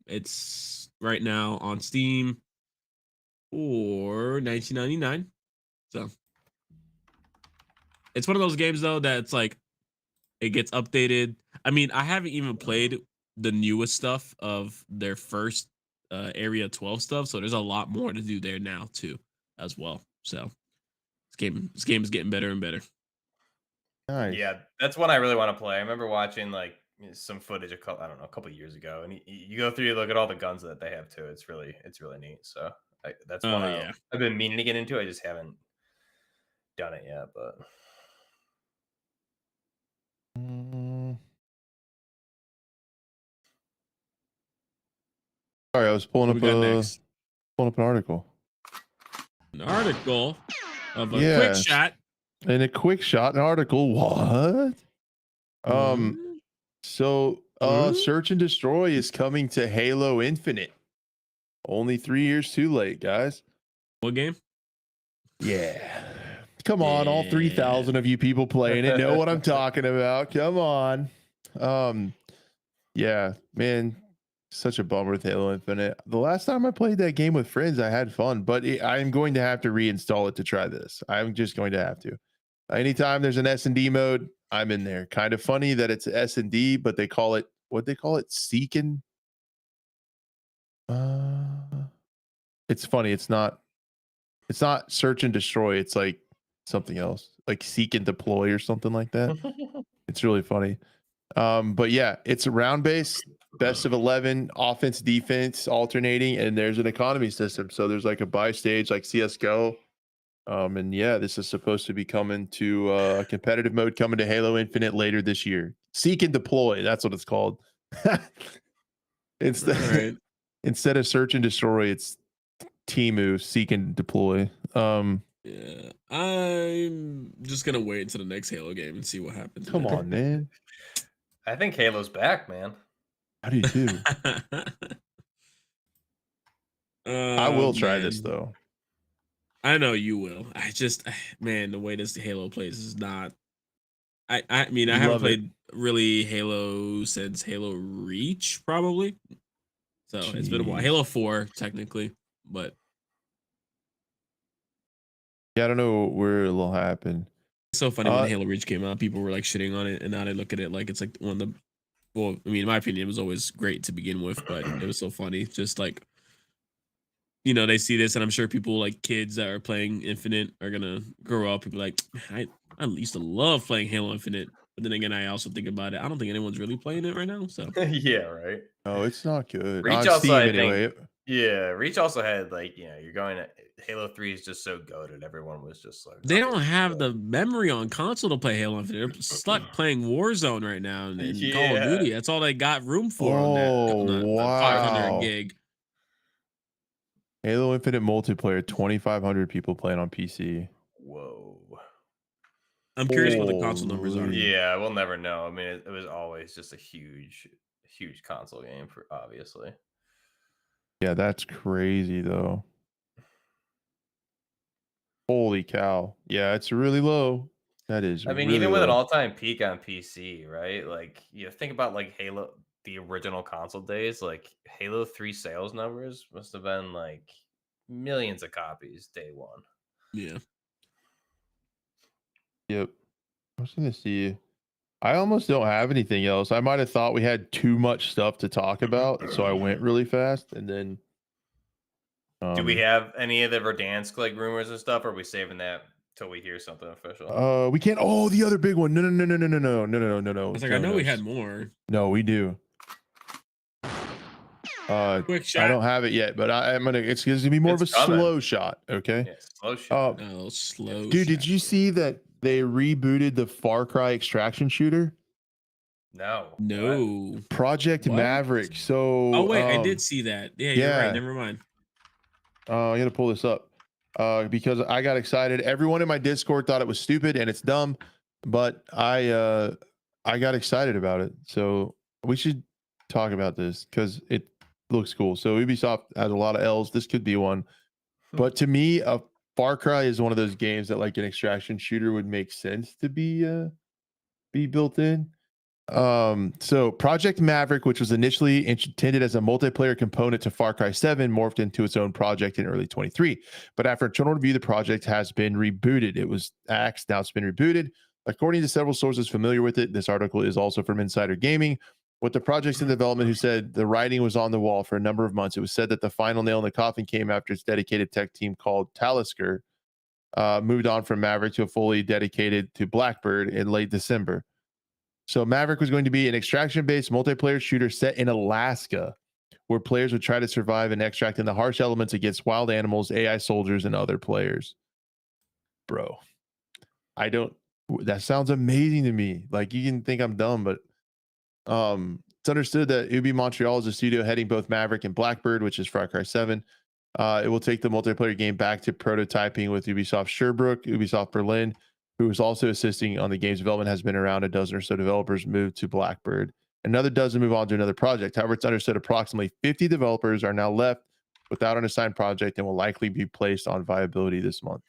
It's right now on Steam for 19.99. So it's one of those games though that's like it gets updated. I mean, I haven't even played the newest stuff of their first Area 12 stuff, so there's a lot more to do there now too, as well. So this game is getting better and better. Nice. Yeah, that's one I really want to play. I remember watching like some footage I don't know, a couple years ago, and you go through, you look at all the guns that they have too. It's really neat. So that's one Oh yeah. I've been meaning to get into. I just haven't done it yet, but Mm. Sorry, I was What we got next? pulling up an article. An article of a quick Yeah. shot. And a quick shot, an article. What? What? So Search and Destroy is coming to Halo Infinite. Only 3 years too late, guys. What game? Yeah. Come on, all Yeah. 3,000 of you people playing it know what I'm talking about. Come on. Yeah, man, such a bummer with Halo Infinite. The last time I played that game with friends, I had fun, but I'm going to have to reinstall it to try this. I'm just going to have to. Anytime there's an S&D mode, I'm in there. Kind of funny that it's S&D, but they call it, what they call it, Seeking. It's funny. It's not search and destroy. It's like something else, like seek and deploy or something like that. It's really funny. But yeah, it's a round base, best of 11, offense, defense, alternating, and there's an economy system. So there's like a buy stage like CSGO. And yeah, this is supposed to be coming to a competitive mode coming to Halo Infinite later this year. Seek and deploy, that's what it's called. Right. Instead of search and destroy, it's Timu, seek and deploy. Yeah, I'm just gonna wait until the next Halo game and see what happens. Come on, man. I think Halo's back, man. I do too. I will try this though. I know you will. I just, man, the way this Halo plays is not. I mean, I You haven't love it. played really Halo since Halo Reach, probably. So it's been a while. Jeez. Halo 4, technically, but Yeah, I don't know where it'll happen. it's so funny when Halo Reach came out, people were like shitting on it, and now they look at it like it's like one of the. Well, I mean, in my opinion, it was always great to begin with, but it was so funny. Just like, you know, they see this, and I'm sure people like kids that are playing Infinite are gonna grow up and be like, I used to love playing Halo Infinite, but then again, I also think about it. I don't think anyone's really playing it right now. So Yeah, right. Oh, it's not good. Reach On also, Steam, I anyway. think, yeah, Reach also had like, you know, you're going to Halo 3 is just so goated. Everyone was just like, they okay, don't have so- the memory on console to play Halo Infinite. They're stuck playing Warzone right now and Call of Yeah. Duty. That's all they got room for on Oh, that 500 wow. gig. Halo Infinite multiplayer, 2,500 people playing on PC. Whoa. I'm curious what the console numbers are. Holy. Yeah, we'll never know. I mean, it was always just a huge console game for obviously. Yeah, that's crazy though. Holy cow. Yeah, it's really low. That is I mean, really even with an low. all-time peak on PC, right? Like, you think about like Halo, the original console days, like Halo 3 sales numbers must have been like millions of copies day one. Yeah. Yep. I was gonna see. I almost don't have anything else. I might have thought we had too much stuff to talk about, so I went really fast, and then. Do we have any of the Verdansk like rumors and stuff? Or are we saving that till we hear something official? We can't. Oh, the other big one. No. I was like, I know we had more. No, we do. Quick shot. I don't have it yet, but I'm gonna. It's gonna be more of a It's coming. slow shot. Okay. Yeah, slow shot. Oh, slow. Dude, did you see that they rebooted the Far Cry extraction shooter? No. What? No. Project What? Maverick. So. Oh wait, I did see that. Yeah, you're yeah. right. Never mind. I gotta pull this up because I got excited. Everyone in my Discord thought it was stupid and it's dumb, but I got excited about it. So we should talk about this because it looks cool. So Ubisoft has a lot of L's. This could be one, but to me, a Far Cry is one of those games that like an extraction shooter would make sense to be built in. So Project Maverick, which was initially intended as a multiplayer component to Far Cry 7, morphed into its own project in early 23. But after internal review, the project has been rebooted. It was axed, now it's been rebooted. According to several sources familiar with it, this article is also from Insider Gaming. With the projects in development, who said the writing was on the wall for a number of months, it was said that the final nail in the coffin came after its dedicated tech team called Talisker moved on from Maverick to a fully dedicated to Blackbird in late December. So Maverick was going to be an extraction-based multiplayer shooter set in Alaska, where players would try to survive and extract in the harsh elements against wild animals, AI soldiers, and other players. Bro, that sounds amazing to me. Like, you can think I'm dumb, but it's understood that Ubi Montreal is a studio heading both Maverick and Blackbird, which is Far Cry 7. It will take the multiplayer game back to prototyping with Ubisoft Sherbrooke, Ubisoft Berlin, who is also assisting on the game's development, has been around a dozen or so developers moved to Blackbird. Another dozen move on to another project. However, it's understood approximately 50 developers are now left without an assigned project and will likely be placed on viability this month.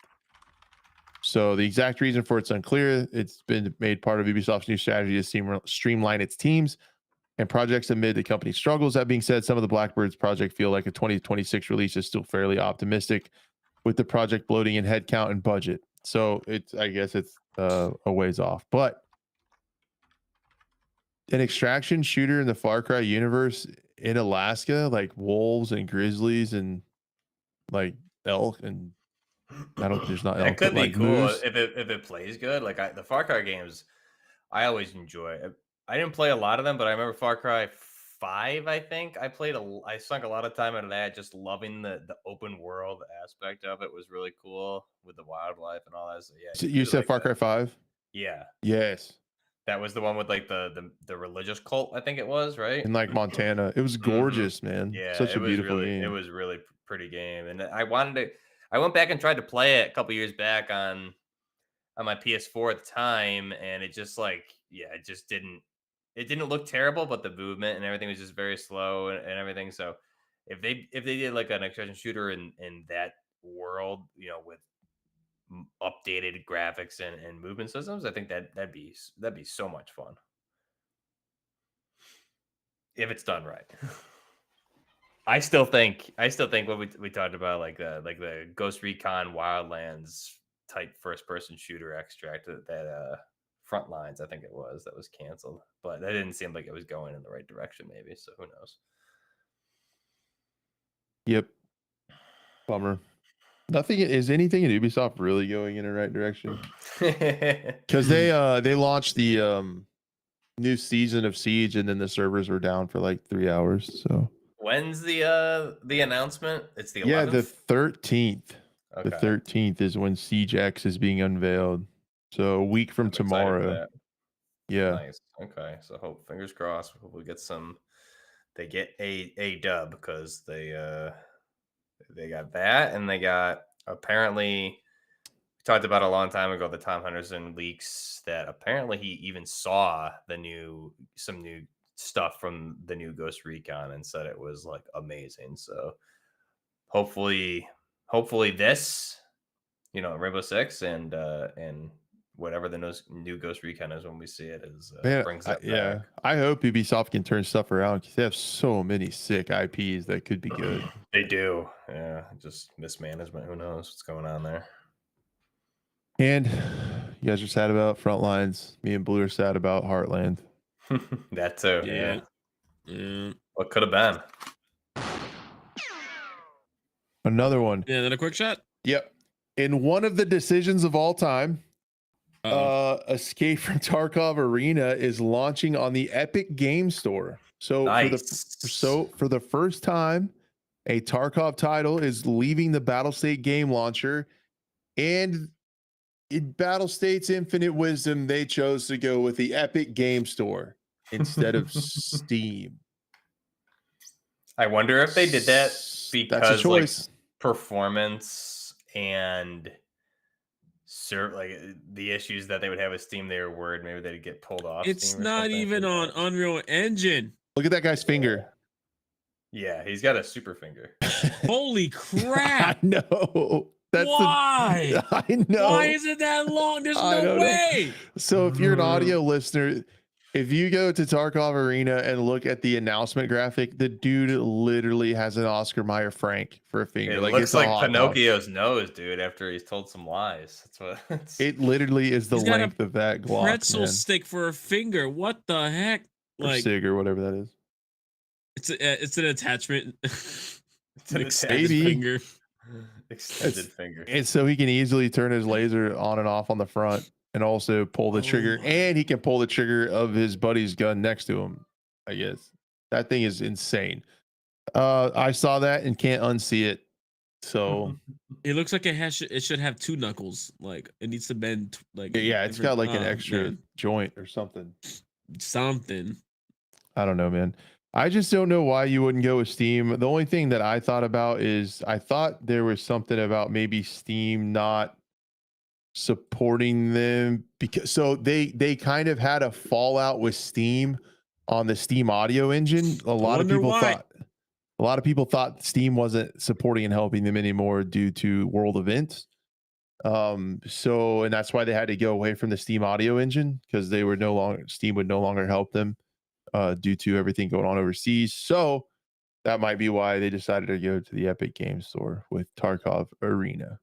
So the exact reason for it's unclear. It's been made part of Ubisoft's new strategy to streamline its teams and projects amid the company's struggles. That being said, some of the Blackbirds project feel like a 2026 release is still fairly optimistic, with the project bloating in headcount and budget. So I guess it's a ways off. But an extraction shooter in the Far Cry universe in Alaska, like wolves and grizzlies and like elk and there's not That elk, could but be like cool moose. if it plays good. Like the Far Cry games, I always enjoy. I didn't play a lot of them, but I remember Far Cry 5. I think I sunk a lot of time into that, just loving the open world aspect of it. Was really cool with the wildlife and all that. So yeah, So you said like Far Cry 5? Yeah, Yes. that was the one with like the religious cult. I think it was right In like Montana. It was gorgeous, man. Yeah, Such a beautiful it game. was really pretty game, and I wanted to. I went back and tried to play it a couple years back on my PS4 at the time, and it just it just didn't. It didn't look terrible, but the movement and everything was just very slow and everything. So if they did like an extraction shooter in that world, with updated graphics and movement systems, I think that'd be so much fun if it's done right. I still think what we talked about, like the Ghost Recon Wildlands type first person shooter extract that Frontlines, I think it was, that was canceled, but that didn't seem like it was going in the right direction. Maybe, so who knows? Yep. Bummer. Nothing is anything in Ubisoft really going in the right direction, because they launched the new season of Siege, and then the servers were down for like 3 hours. So when's the announcement? It's the 11th? Yeah, the 13th. Okay. The 13th is when Siege X is being unveiled. So a week from I'm excited for tomorrow. that. Yeah. Nice. Okay, so fingers crossed. Hope we get some. They get a dub, because they got that, and they got, apparently, we talked about a long time ago, the Tom Henderson leaks, that apparently he even saw some new stuff from the new Ghost Recon and said it was like amazing. So hopefully this, Rainbow Six and whatever the new Ghost Recon is when we see it, is brings that back. I hope Ubisoft can turn stuff around, because they have so many sick IPs that could be good. They do. Yeah, just mismanagement. Who knows what's going on there? And you guys are sad about Frontlines. Me and Blue are sad about Heartland. That too. Yeah. What could have been? Another one. Yeah, then a quick shot. Yep. In one of the decisions of all time, Escape from Tarkov Arena is launching on the Epic Game Store. So for the first time, a Tarkov title is leaving the Battlestate game launcher, and in Battlestate's infinite wisdom, they chose to go with the Epic Game Store instead of Steam. I wonder if they did that because That's a choice. Performance and the issues that they would have with Steam, they were worried maybe they'd get pulled off. It's Steam not even on Unreal Engine. Look at that guy's finger. Yeah, he's got a super finger. Holy crap! I know. Why? I know. Why is it that long? There's no way. So if you're an audio listener, if you go to Tarkov Arena and look at the announcement graphic, the dude literally has an Oscar Mayer Frank for a finger. It looks like Pinocchio's nose, dude, after he's told some lies. That's what it literally is. The length of that Glock. Pretzel stick for a finger. What the heck? Or SIG or whatever that is. It's an attachment. It's an extended finger. Extended finger. And so he can easily turn his laser on and off on the front, and also pull the trigger, and he can pull the trigger of his buddy's gun next to him. I guess that thing is insane. I saw that and can't unsee it. So it looks like it should have two knuckles. Like it needs to bend. Like it's got like an extra joint or something. I don't know, man. I just don't know why you wouldn't go with Steam. The only thing that I thought about is I thought there was something about maybe Steam not supporting them, because they kind of had a fallout with Steam on the Steam audio engine. A lot of people thought Steam wasn't supporting and helping them anymore due to world events. So and that's why they had to go away from the Steam audio engine because they were no longer Steam would no longer help them due to everything going on overseas. So that might be why they decided to go to the Epic Games Store with Tarkov Arena.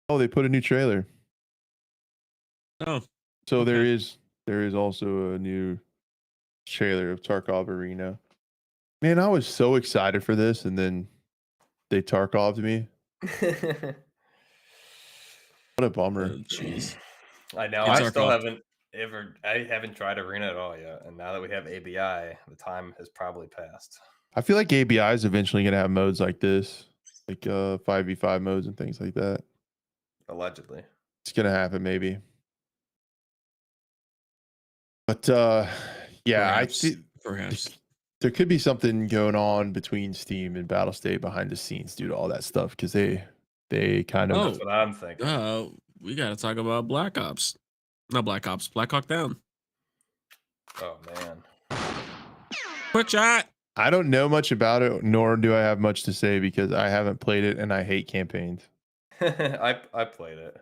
Oh, they put a new trailer. Oh, So okay. there is also a new trailer of Tarkov Arena. Man, I was so excited for this, and then they Tarkov'd me. What a bummer. Jeez. I know. It's I our still cop. haven't tried Arena at all yet. And now that we have ABI, the time has probably passed. I feel like ABI is eventually going to have modes like this, like 5v5 modes and things like that. Allegedly. It's going to happen maybe. But yeah, I Perhaps. think there could be something going on between Steam and Battlestate behind the scenes due to all that stuff because they kind of That's what I'm thinking. We got to talk about Black Ops. Not Black Ops. Black Hawk Down. Oh man. Quick shot. I don't know much about it, nor do I have much to say because I haven't played it and I hate campaigns. I played it.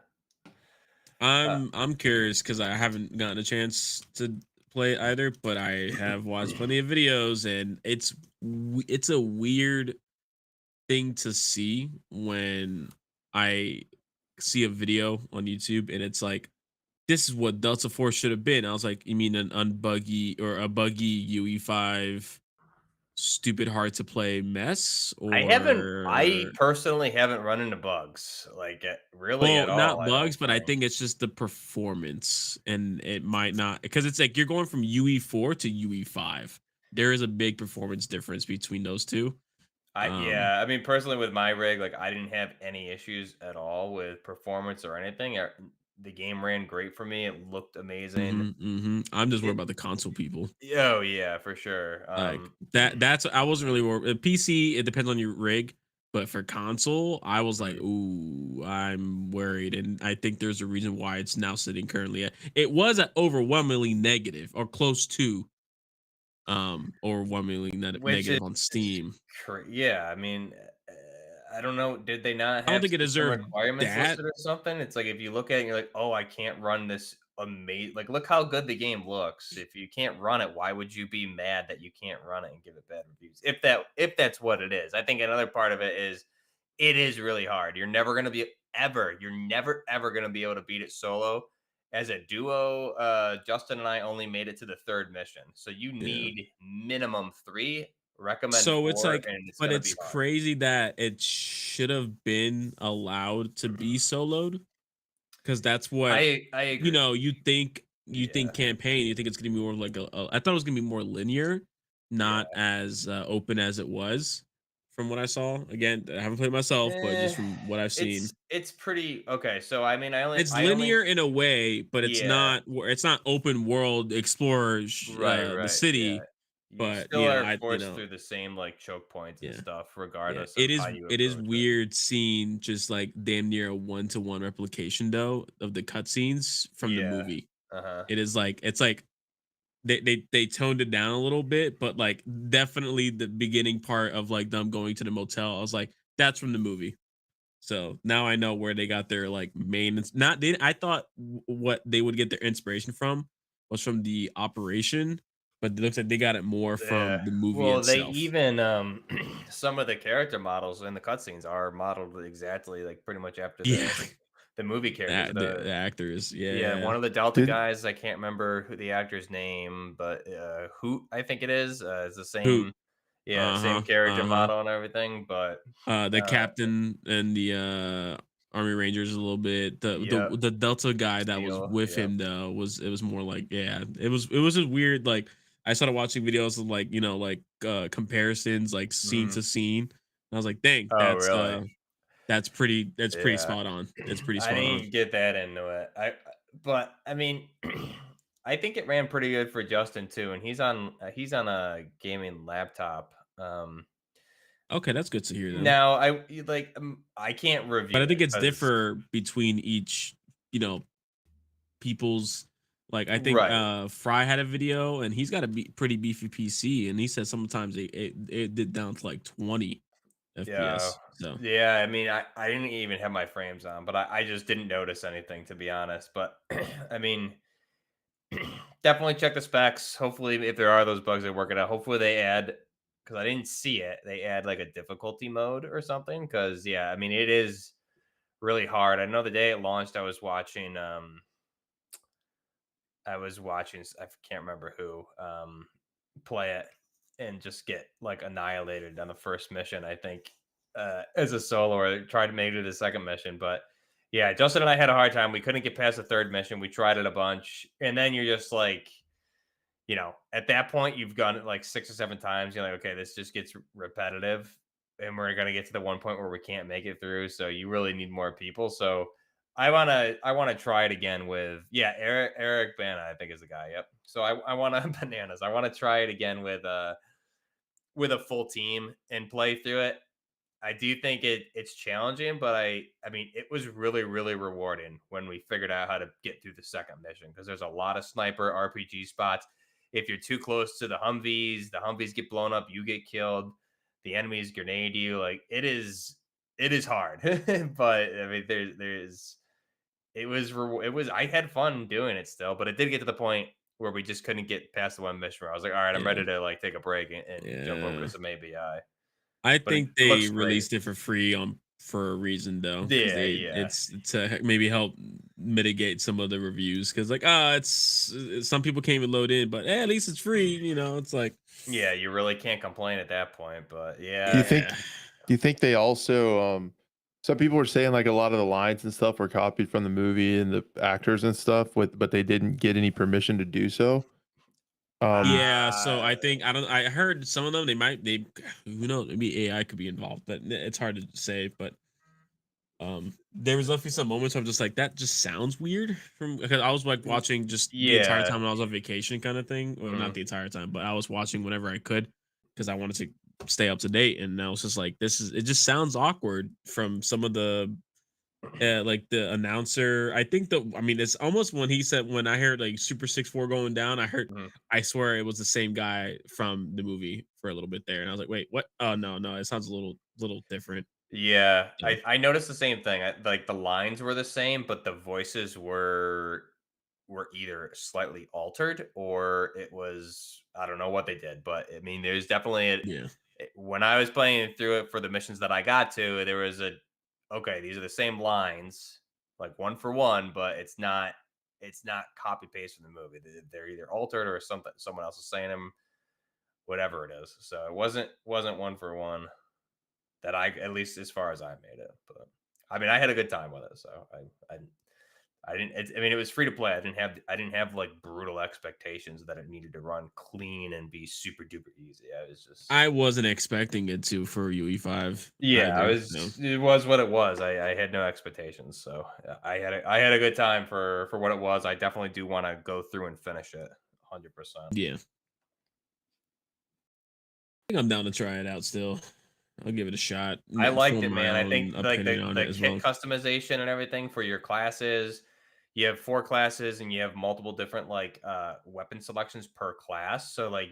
I'm curious because I haven't gotten a chance to play it either, but I have watched plenty of videos, and it's a weird thing to see when I see a video on YouTube and it's like, this is what Delta Force should have been. I was like, you mean an unbuggy or a buggy UE5 stupid hard to play mess? I Or personally haven't run into bugs like really well, at all. not I don't bugs, but I think. think it's just the performance, and it might not because it's like you're going from UE4 to UE5. There is a big performance difference between those two. Yeah, I mean personally with my rig, like I didn't have any issues at all with performance or anything. The game ran great for me. It looked amazing. I'm just worried It, about the console people. oh yeah, for sure. Like that's I wasn't really worried. PC, it depends on your rig, but for console, I was like, ooh, I'm worried, and I think there's a reason why it's now sitting currently at. It was at overwhelmingly negative or close to overwhelmingly which is negative on Steam. yeah. I mean, I don't know. Did they not I don't have think it system deserved requirements that. listed or something? It's like if you look at it, and you're like, oh, I can't run this amazing. Like, look how good the game looks. If you can't run it, why would you be mad that you can't run it and give it bad reviews? If that's what it is, I think another part of it is it is really hard. You're never ever gonna be able to beat it solo. As a duo, Justin and I only made it to the third mission. So you Yeah. need minimum 3, recommend So it's 4, like, and it's but gonna be it's hard. crazy that it should have been allowed to be soloed because that's what I agree. you think Yeah. campaign, you think it's gonna be more like I thought it was gonna be more linear, not Yeah. as open as it was from what I saw. Again, I haven't played myself, but Eh, just from what I've seen, it's pretty okay. So I mean, it's I only linear in a way, but yeah. it's not open world explorer the Right. Yeah. city. You But still are forced through the same like choke points and yeah. stuff, Yeah, regardless of how you it is approach it. weird seeing just like damn near a one-to-one replication though of the cutscenes from the Yeah. movie. Uh-huh. It is like it's like they toned it down a little bit, but like definitely the beginning part of like them going to the motel, I was like, that's from the movie. So now I know where they got their like main. Not they. I thought what they would get their inspiration from was from the operation, but it looks like they got it more Yeah. from the movie Well, they itself. even some of the character models in the cutscenes are modeled exactly like pretty much after Yeah, the movie characters. the actors. Yeah, Yeah. one of the Delta Didn't guys, I can't remember who the actor's name, but Hoot, I think it is the Hoot. same, yeah, same Uh-huh. character Uh-huh. model and everything. But The uh, captain and the Army Rangers a little bit. yeah, The Delta guy that was Steel, with yeah, him though was more like yeah, it was just weird. Like I started watching videos of like, like comparisons like scene hmm to scene. And I was like, dang, oh, really? that's pretty Yeah, spot on. It's pretty I spot need on. to get that into it. But I mean, I think it ran pretty good for Justin too, and he's on a gaming laptop. Okay, that's good to hear then. Now I can't But I review think it it's because differ between each, people's like I think right. Fry had a video and he's got a pretty beefy PC and he said sometimes it did down to like 20 Yeah. FPS. So Yeah, I mean, I didn't even have my frames on, but I just didn't notice anything, to be honest. But I mean, definitely check the specs. Hopefully, if there are those bugs, they work it out. Hopefully, they add, because I didn't see it, they add like a difficulty mode or something. Because yeah, I mean, it is really hard. I know the day it launched, I was watching, I can't remember who, play it and just get like annihilated on the first mission. I think as a solo, or tried to make it to the second mission, but yeah, Justin and I had a hard time. We couldn't get past the third mission. We tried it a bunch, and then you're just like, at that point, you've done it like 6 or 7 times. You're like, okay, this just gets repetitive, and we're gonna get to the one point where we can't make it through. So you really need more people. So I wanna try it again with, yeah, Eric Bana, I think is the guy. Yep. So I wanna bananas. I wanna try it again with a full team and play through it. I do think it's challenging, but I mean, it was really, really rewarding when we figured out how to get through the second mission, because there's a lot of sniper RPG spots. If you're too close to the Humvees get blown up, you get killed. The enemies grenade you. Like, it is hard. But I mean, there's it was I had fun doing it still, but it did get to the point where we just couldn't get past the one mission where I was like, all right, I'm yeah, ready to like take a break and jump over to yeah. some ABI. I But it think looks they great. released it for free for a reason though, because Yeah, yeah. it's to maybe help mitigate some of the reviews. Because like some people can't even load in, but at least it's free. It's like Yeah, you really can't complain at that point, but Do you yeah. think yeah, do you think they also some people were saying like a lot of the lines and stuff were copied from the movie and the actors and stuff but they didn't get any permission to do so. Um yeah. So Uh, I think I don't. I heard some of them. They who knows? Maybe AI could be involved, but it's hard to say. But there was definitely some moments I'm just like that just sounds weird from because I was like watching just the entire yeah. time when I was on vacation kind of thing. Well, not Mhm. the entire time, but I was watching whenever I could because I wanted to stay up to date. And I was just like, it just sounds awkward from some of the like the announcer. I mean, it's almost when he said when I heard like Super 6-4 going down, Mhm. I swear it was the same guy from the movie for a little bit there. And I was like, wait, what? Oh no, it sounds a little different. Yeah, So I noticed the same thing. Like, the lines were the same, but the voices were either slightly altered, or it was, I don't know what they did, but I mean, there's definitely yeah. when I was playing through it for the missions that I got to, there was okay, these are the same lines, like one for one, but it's not copy paste from the movie. They're either altered or something someone else is saying them, whatever it is. So it wasn't one for one, that I, at least as far as I made it. But I mean, I had a good time with it, so I didn't. I mean, it was free to play. I didn't have like brutal expectations that it needed to run clean and be super duper easy. I was just, I wasn't expecting it to for UE5 yeah, I either. So was. It was what it was. I had no expectations, so I had a good time for what it was. I definitely do want to go through and finish it, 100%. yeah, I think I'm down to try it out still. I'll give it a shot, I liked form it, my man. I own think like opinion the on the it as kit well. customization and everything for your classes. You have 4 classes and you have multiple different like weapon selections per class. So like,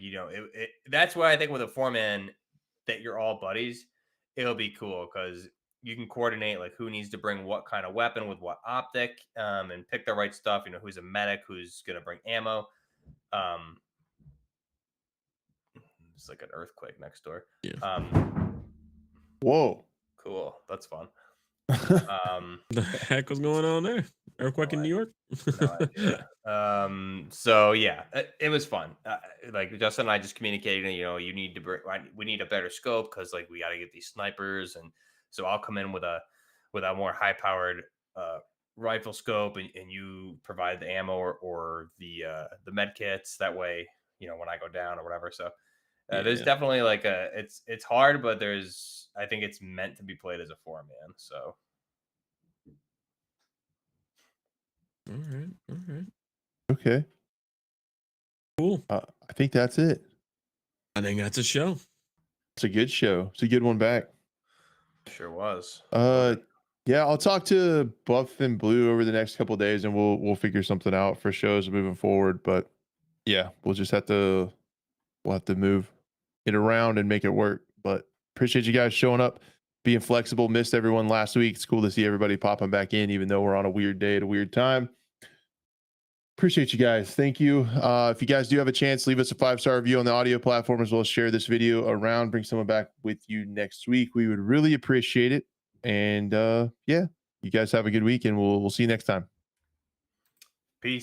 that's why I think with a 4-man that you're all buddies, it'll be cool because you can coordinate like who needs to bring what kind of weapon with what optic, and pick the right stuff. Who's a medic, who's gonna bring ammo. Um, it's like an earthquake next door. Yeah, Whoa. Cool, that's fun. Um, the heck was going on there? no Earthquake in New York? No idea. So yeah, it was fun. Like Justin and I just communicated, you need to bring, we need a better scope because like we got to get these snipers, and so I'll come in with a more high powered rifle scope, and you provide the ammo or the med kits. That way, when I go down or whatever. So there's Yeah. definitely like it's hard, but I think it's meant to be played as a 4-man. So All right. All right. Okay. Cool. I think that's it. I think that's a show. It's a good show. It's a good one back. sure was. Love Uh it. yeah, I'll talk to Buff and Blue over the next couple of days and we'll figure something out for shows moving forward. But yeah, we'll have to move it around and make it work. But appreciate you guys showing up. being flexible. Missed everyone last week. It's cool to see everybody popping back in, even though we're on a weird day at a weird time. Appreciate you guys. Thank you. If you guys do have a chance, leave us a 5-star review on the audio platform, as well as share this video around. Bring someone back with you next week. We would really appreciate it. And yeah, you guys have a good week, and we'll see you next time. Peace.